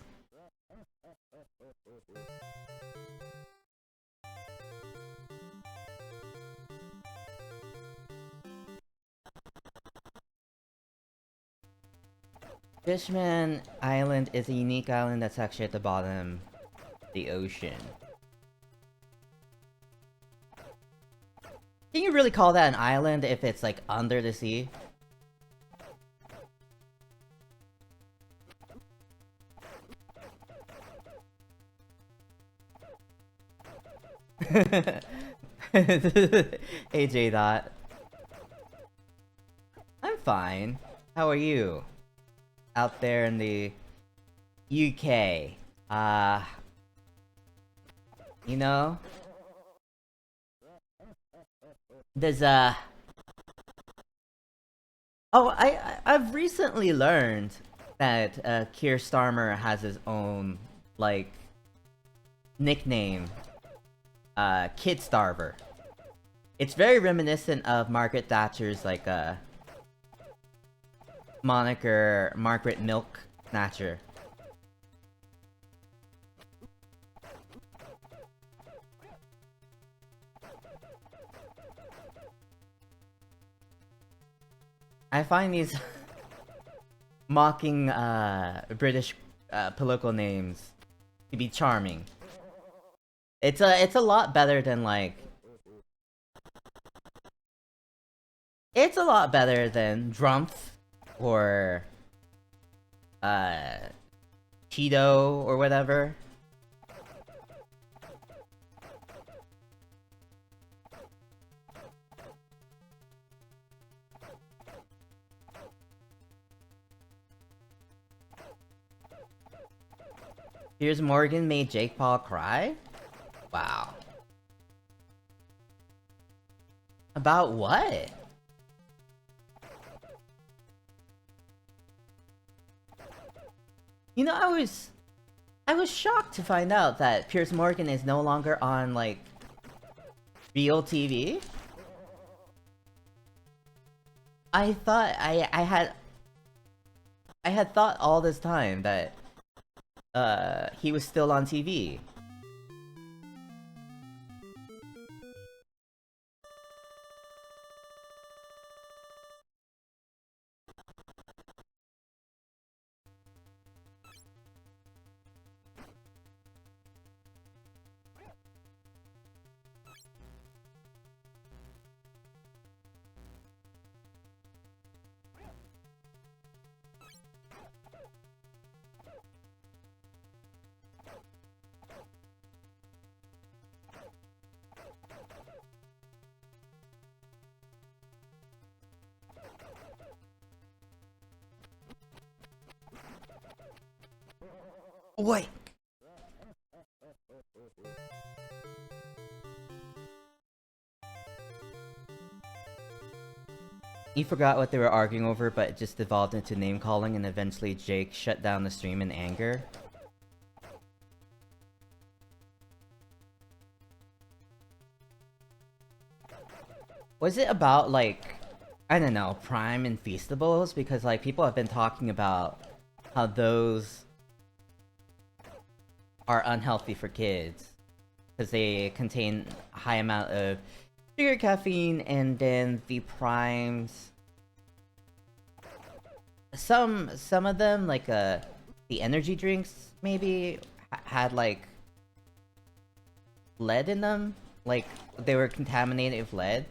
Fishman Island is a unique island that's actually at the bottom of the ocean. Can you really call that an island if it's like under the sea? Hey J Dot. I'm fine. How are you? Out there in the UK. You know? There's Oh, I've recently learned that Keir Starmer has his own like nickname, Kid Starver. It's very reminiscent of Margaret Thatcher's like moniker, Margaret Milk Snatcher. I find these mocking British political names to be charming. It's a lot better than like it's a lot better than Drumpf or Cheeto or whatever. Piers Morgan made Jake Paul cry? Wow. About what? You know, I was shocked to find out that Piers Morgan is no longer on like real TV. I thought I had thought all this time that he was still on TV. Wait. You forgot what they were arguing over, but it just evolved into name calling, and eventually Jake shut down the stream in anger. Was it about, like, I don't know, Prime and Feastables? Because, like, people have been talking about how those are unhealthy for kids. Because they contain a high amount of sugar, caffeine, and then the Primes... Some of them, like, the energy drinks, maybe, had, like, lead in them? Like, they were contaminated with lead?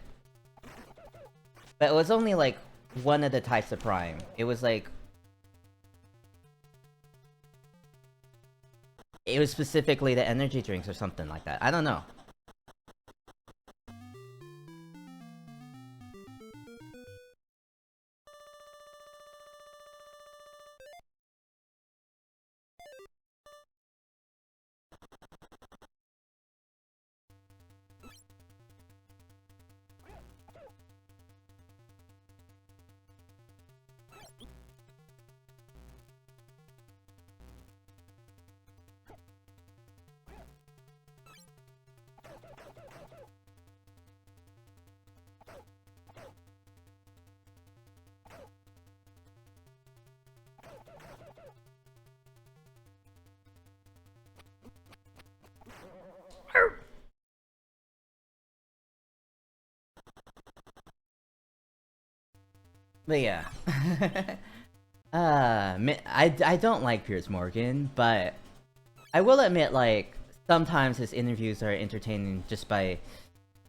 But it was only, like, one of the types of Prime. It was, like... It was specifically the energy drinks or something like that. I don't know. But yeah. I don't like Piers Morgan, but I will admit, like, sometimes his interviews are entertaining just by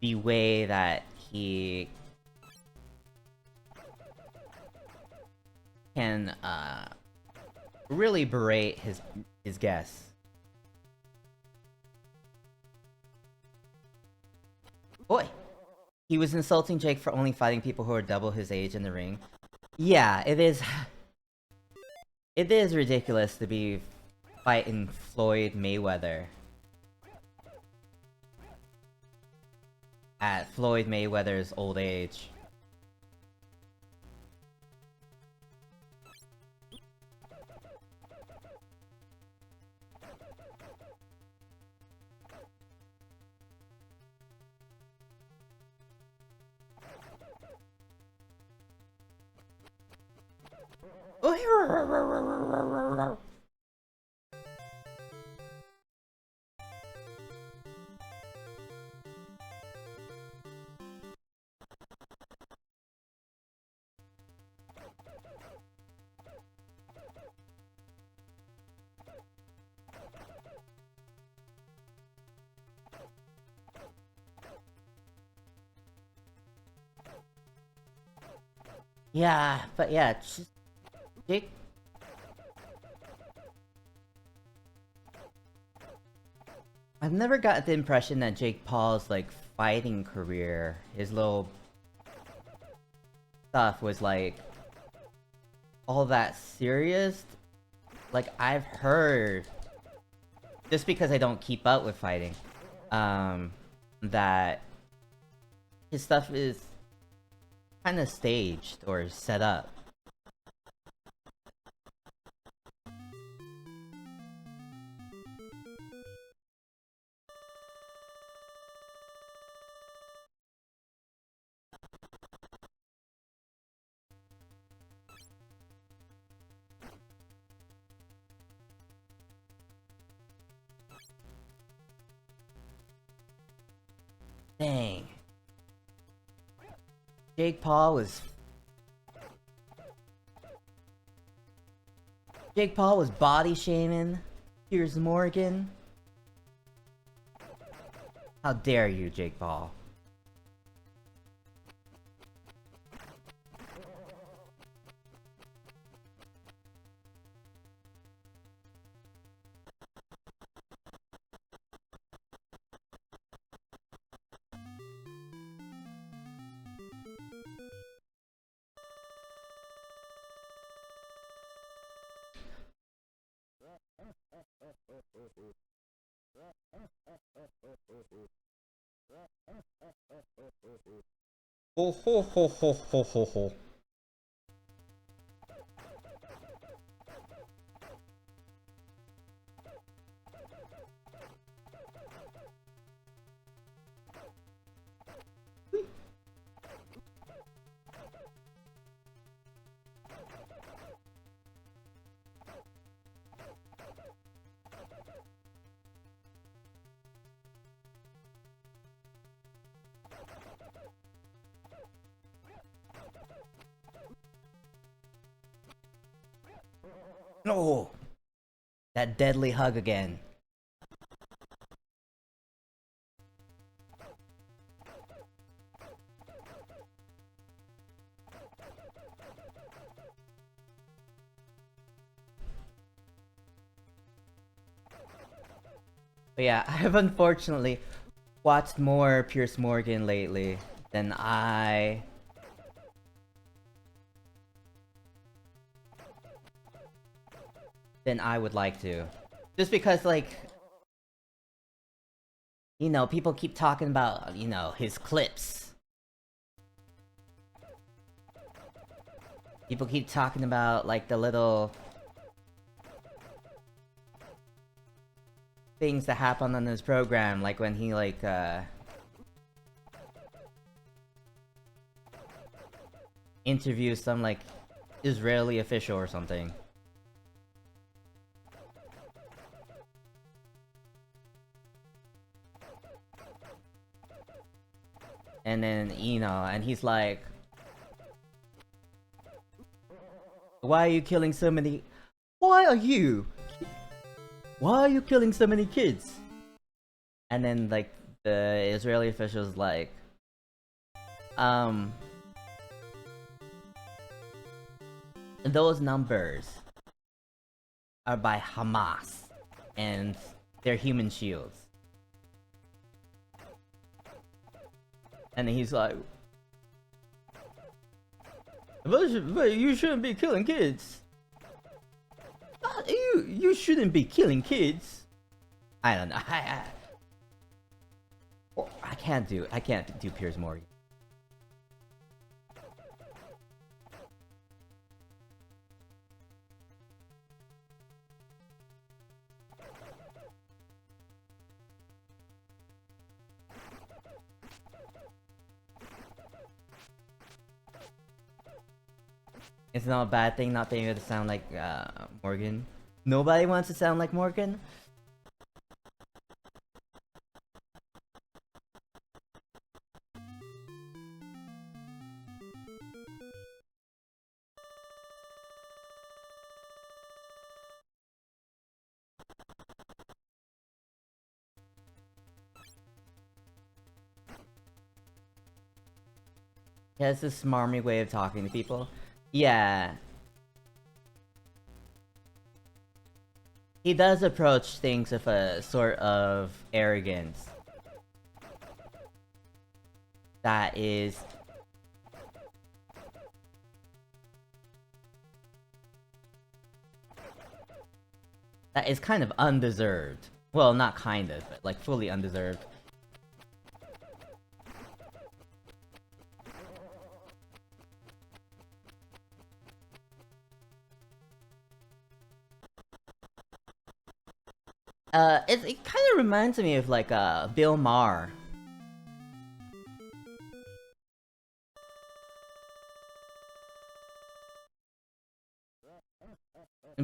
the way that he can, really berate his guests. Boy! He was insulting Jake for only fighting people who are double his age in the ring. Yeah, it is... It is ridiculous to be fighting Floyd Mayweather at Floyd Mayweather's old age. Yeah, but yeah, just Jake. I've never got the impression that Jake Paul's, like, fighting career, his little stuff was, like, all that serious. Like, I've heard, just because I don't keep up with fighting, that his stuff is kind of staged or set up. Dang. Jake Paul was... Jake Paul was body shaming Piers Morgan. How dare you, Jake Paul? Ho ho ho ho ho ho ho. No! That deadly hug again. But yeah, I've unfortunately watched more Pierce Morgan lately than I would like to. Just because, like, you know, people keep talking about, you know, his clips. People keep talking about, like, the little things that happen on his program, like when he, like, interviews some, like, Israeli official or something. And then, you know, and he's like, why are you killing so many... Why are you killing so many kids? And then, like, the Israeli official's like, those numbers are by Hamas, and they're human shields. And then he's like, but you shouldn't be killing kids. You shouldn't be killing kids. I don't know. I can't do Piers Morgan. It's not a bad thing not being able to sound like Morgan. Nobody wants to sound like Morgan. He has this smarmy way of talking to people. Yeah. He does approach things with a sort of arrogance. That is... that is kind of undeserved. Well, not kind of, but like fully undeserved. It kind of reminds me of like Bill Maher.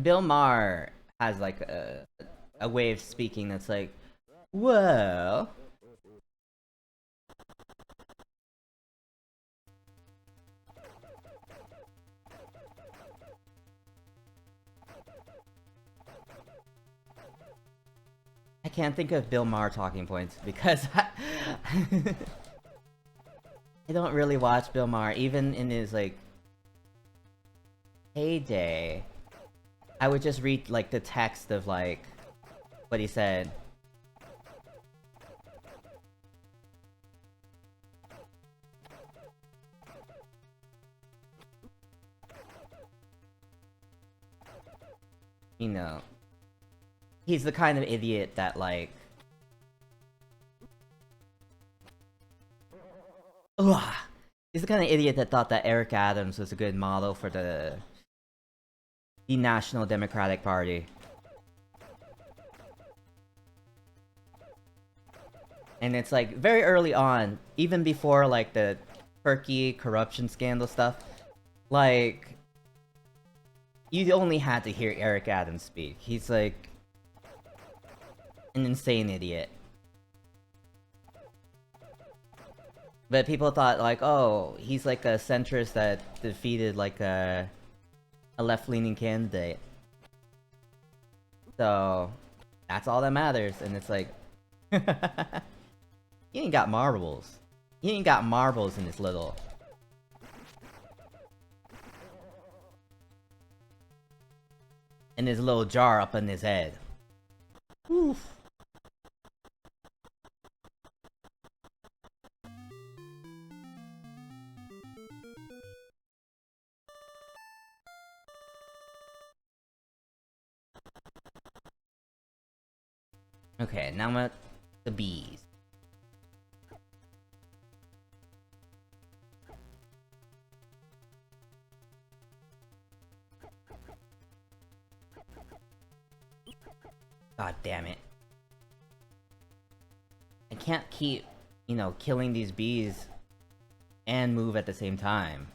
Bill Maher has like a way of speaking that's like, well... I can't think of Bill Maher talking points because I don't really watch Bill Maher, even in his like heyday. I would just read like the text of like what he said. You know, he's the kind of idiot that, like... Ugh. He's the kind of idiot that thought that Eric Adams was a good model for the National Democratic Party. And it's like, very early on, even before, like, the Turkey corruption scandal stuff, like, you only had to hear Eric Adams speak. He's, like, an insane idiot. But people thought, like, oh, he's like a centrist that defeated, like, a left-leaning candidate. So, that's all that matters. And it's like... He ain't got marbles. He ain't got marbles in his little... in his little jar up in his head. Oof. Okay, now I'm at the bees. God damn it. I can't keep, you know, killing these bees and move at the same time.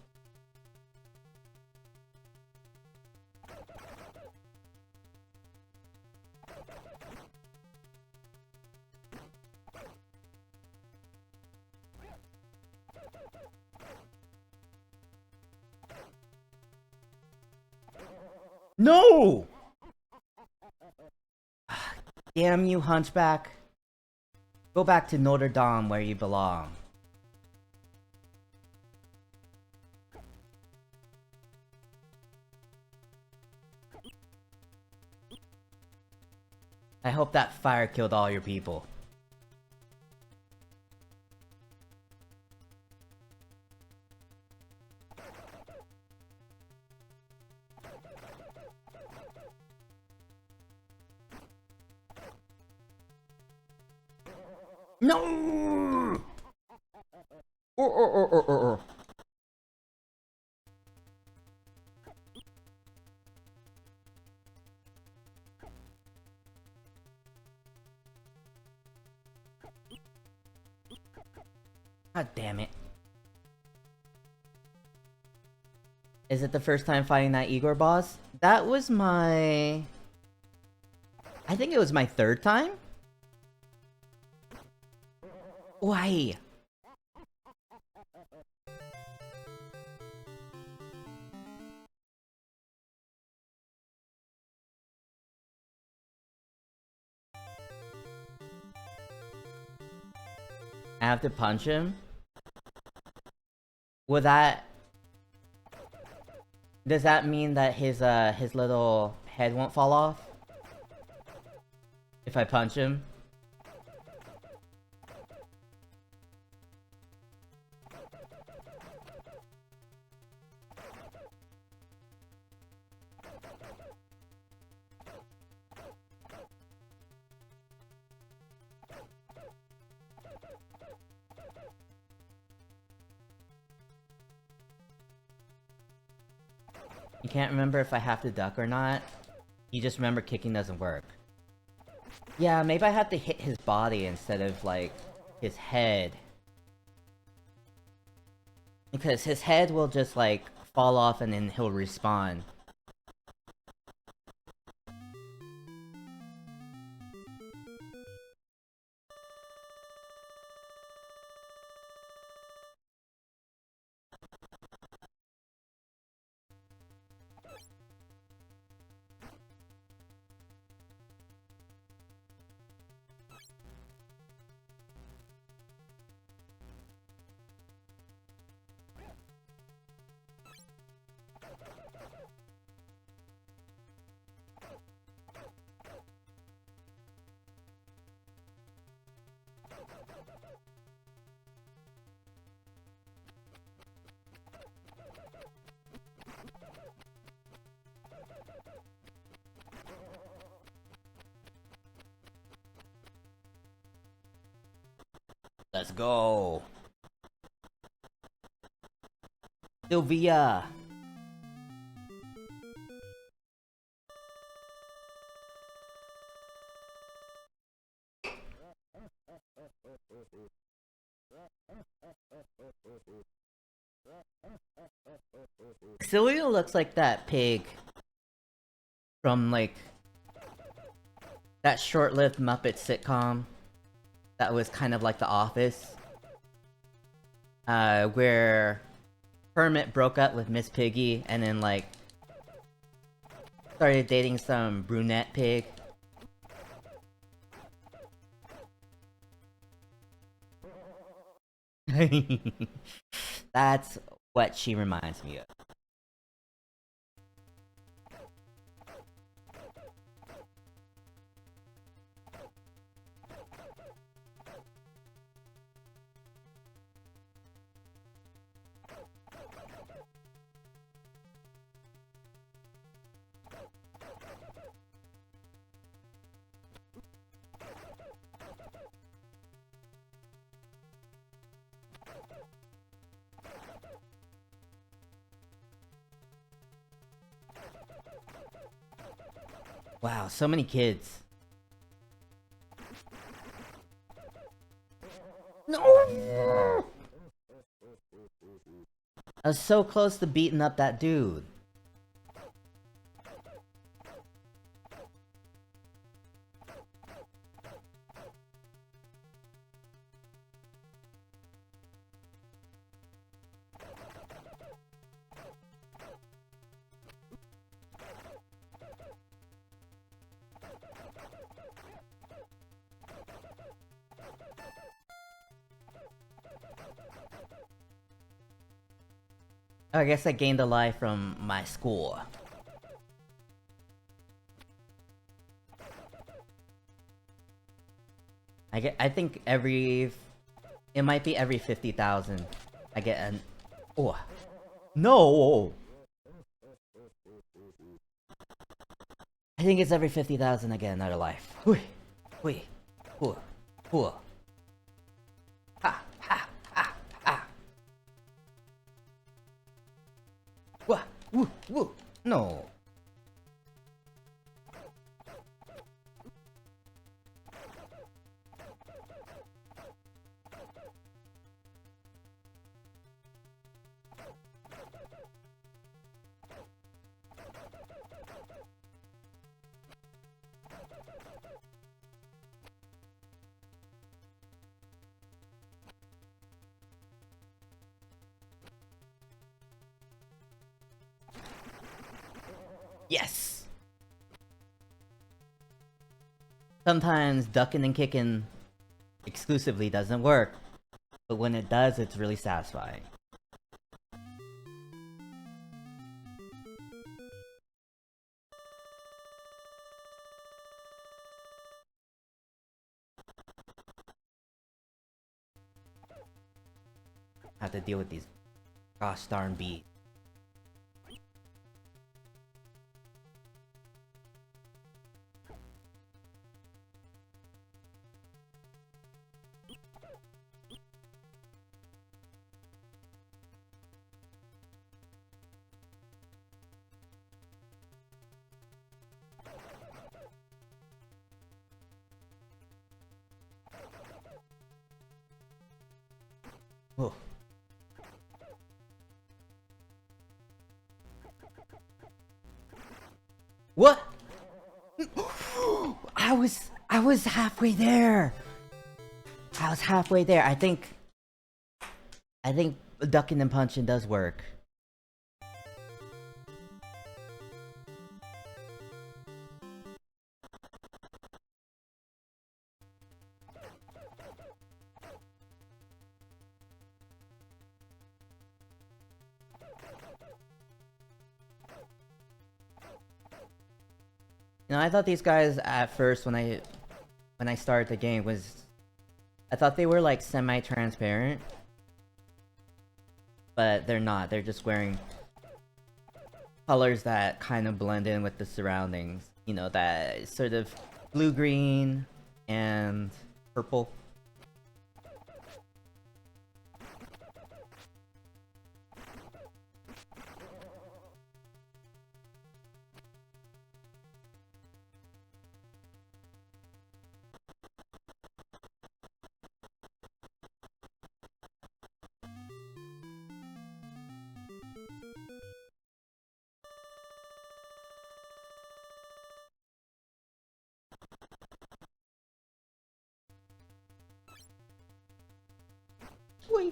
No! Damn you, Hunchback. Go back to Notre Dame where you belong. I hope that fire killed all your people. No! God damn it. Is it the first time fighting that Igor boss? That was my... I think it was my third time? Why? I have to punch him? Would that... Does that mean that his little head won't fall off? If I punch him? You can't remember if I have to duck or not. You just remember kicking doesn't work. Yeah, maybe I have to hit his body instead of, like, his head. Because his head will just, like, fall off and then he'll respawn. Let's go. Sylvia. Sylvia looks like that pig from like that short-lived Muppet sitcom that was kind of like The Office, where Kermit broke up with Miss Piggy and then like started dating some brunette pig. That's what she reminds me of. Wow, so many kids. No! I was so close to beating up that dude. I guess I gained a life from my school. I think every... It might be every 50,000. I get an... Oh. No! I think it's every 50,000 I get another life. Hui. Hui. Hua. Hua. Ha. Ha. Ha. Ha. Wah. Woo. Woo. No. Yes! Sometimes ducking and kicking exclusively doesn't work, but when it does, it's really satisfying. Have to deal with these gosh darn bees. Oh. What? I was halfway there. I was halfway there. I think ducking and punching does work. You know, I thought these guys at first when I started the game I thought they were like semi-transparent, but they're not. They're just wearing colors that kind of blend in with the surroundings. You know, that sort of blue-green and purple. boy.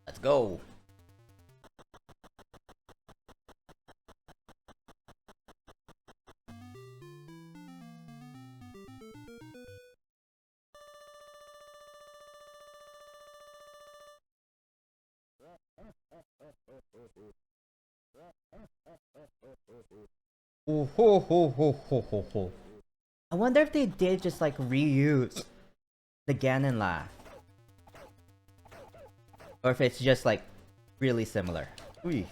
Let's go. Oh, ho, ho, ho, ho, ho, ho. I wonder if they did just like reuse the Ganon laugh. Or if it's just like really similar. Ooh.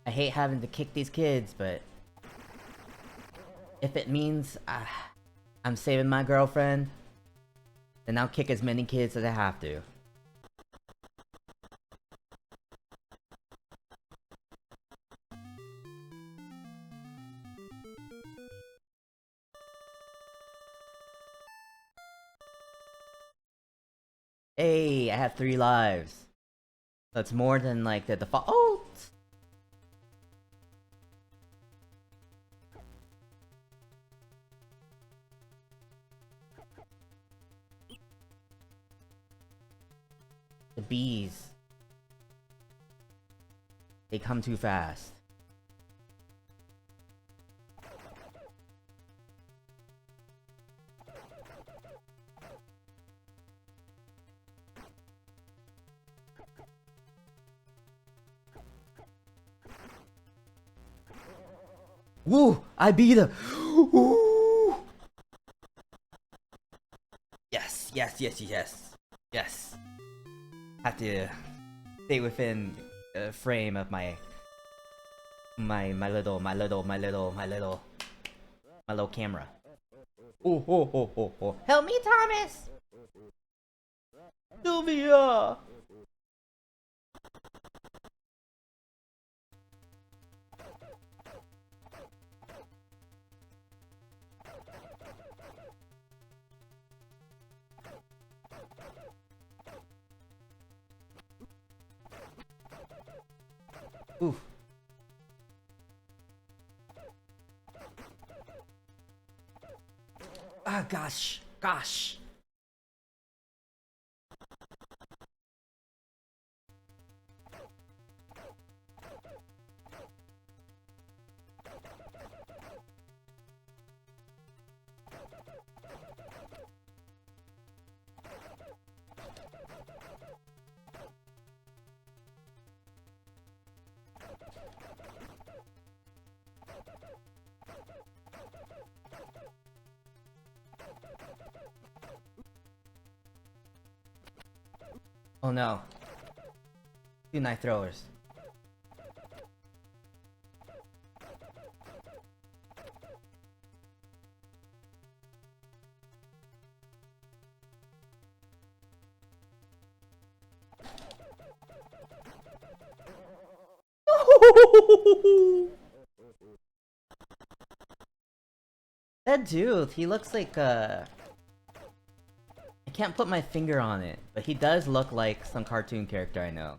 I hate having to kick these kids, but if it means I'm saving my girlfriend, then I'll kick as many kids as I have to. Hey, I have 3 lives. That's more than like the default. Oh! The bees. They come too fast. Woo! I beat him! Woo! Yes, yes, yes, yes. Yes. Have to stay within a frame of my little camera. Oh, oh, oh, oh, oh. Help me, Thomas! Sylvia! Oof. Ah, gosh. Gosh. Oh no. 2 knife throwers. That dude, he looks like I can't put my finger on it, but he does look like some cartoon character I know.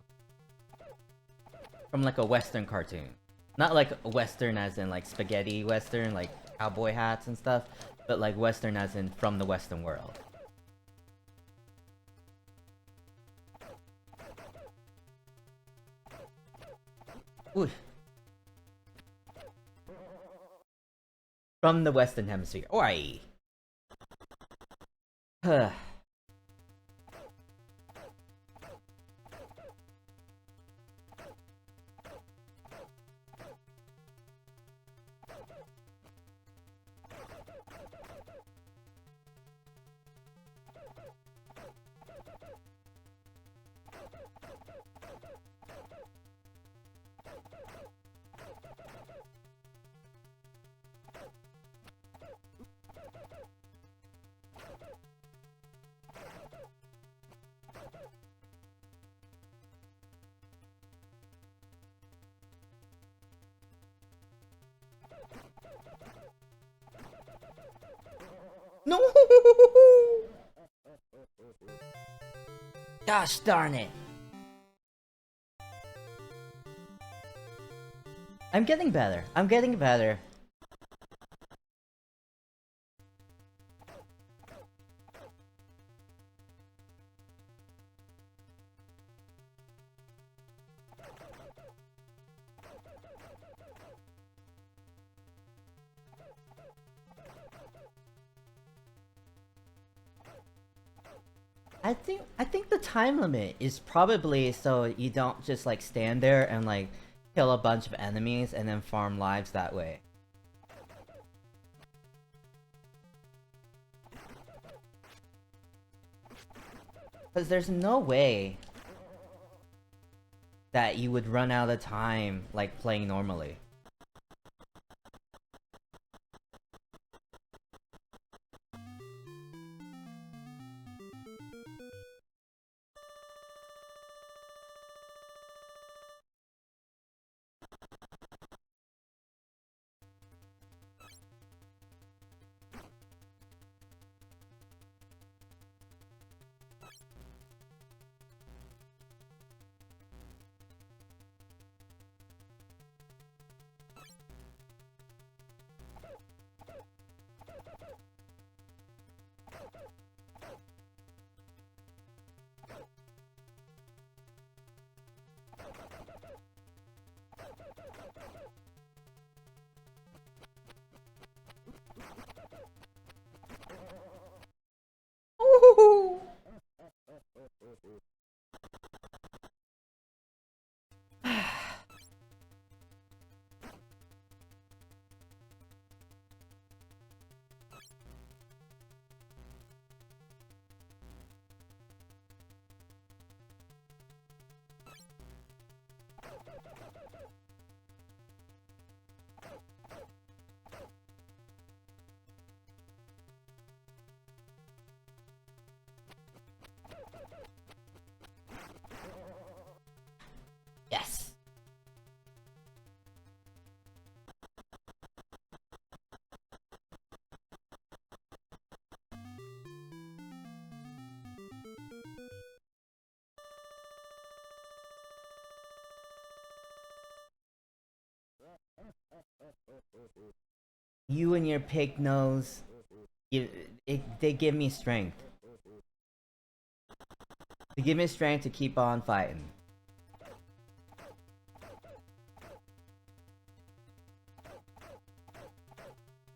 From like a Western cartoon. Not like a Western as in like spaghetti Western, like cowboy hats and stuff, but like Western as in from the Western world. Ooh. From the Western Hemisphere. Oi! Huh. No! Gosh darn it. I'm getting better. I'm getting better. I think the time limit is probably so you don't just like stand there and like kill a bunch of enemies and then farm lives that way. Because there's no way that you would run out of time like playing normally. Ooh. Yes. You and your pig nose, they give me strength. They give me strength to keep on fighting.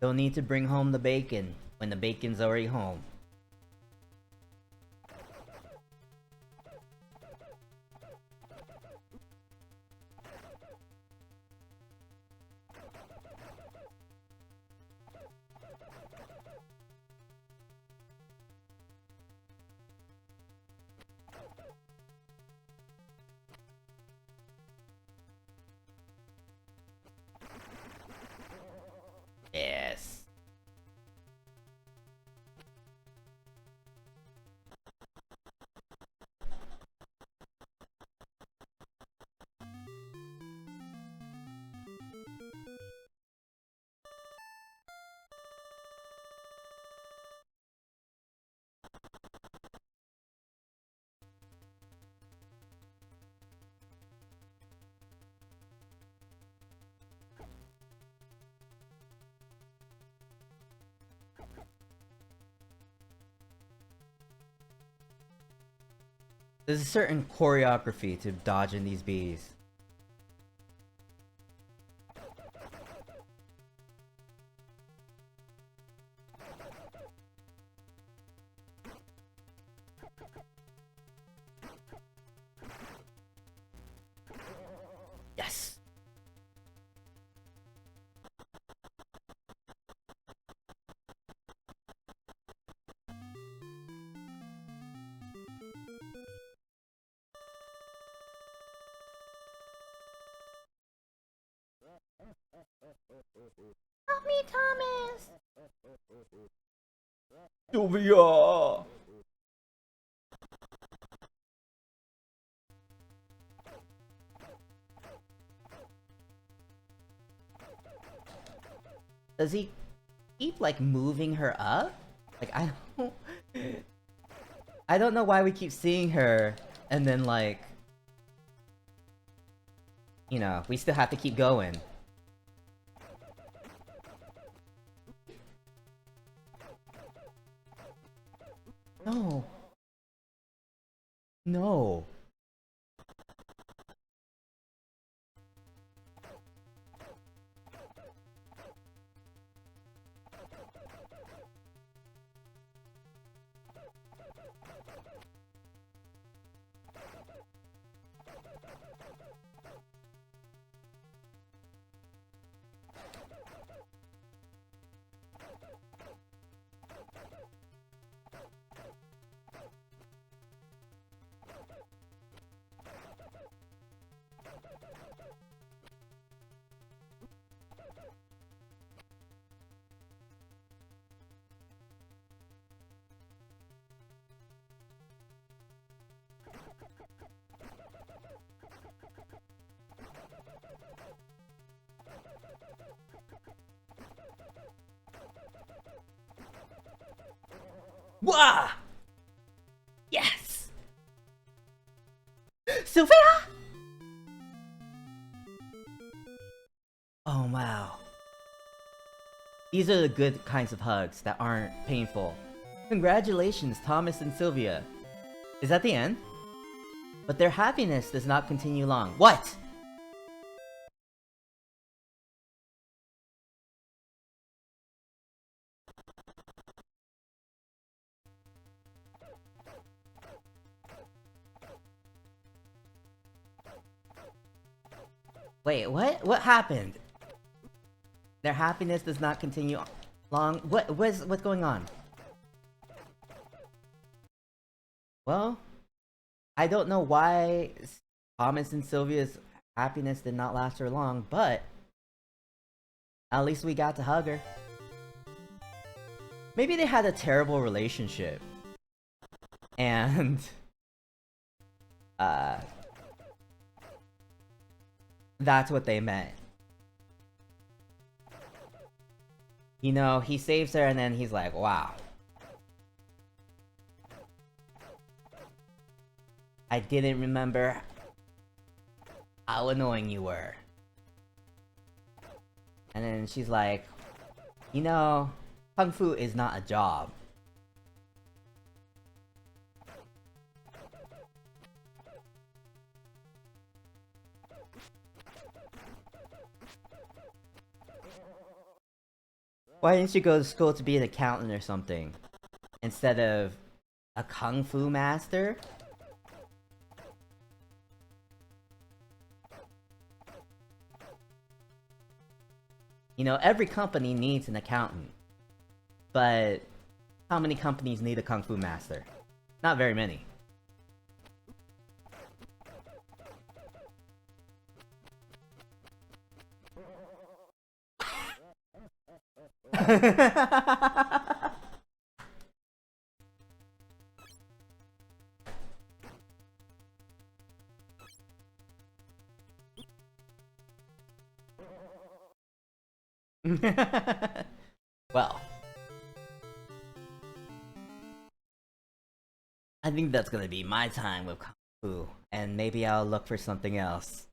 Don't need to bring home the bacon when the bacon's already home. Yes. There's a certain choreography to dodging these bees. Yes. Help me, Thomas! Sylvia! Does he keep like moving her up? Like, don't... I don't know why we keep seeing her, and then like... You know, we still have to keep going. No. No. Wah! Yes! Sylvia! Oh wow. These are the good kinds of hugs that aren't painful. Congratulations, Thomas and Sylvia. Is that the end? But their happiness does not continue long. What? Wait, what? What happened? Their happiness does not continue long. What's going on? Well, I don't know why Thomas and Sylvia's happiness did not last for long, but at least we got to hug her. Maybe they had a terrible relationship. And that's what they meant. You know, he saves her and then he's like, wow. I didn't remember how annoying you were. And then she's like, you know, Kung Fu is not a job. Why didn't you go to school to be an accountant or something? Instead of a Kung Fu master? You know, every company needs an accountant. But how many companies need a Kung Fu master? Not very many. Well, I think that's gonna be my time with Kung Fu, and maybe I'll look for something else.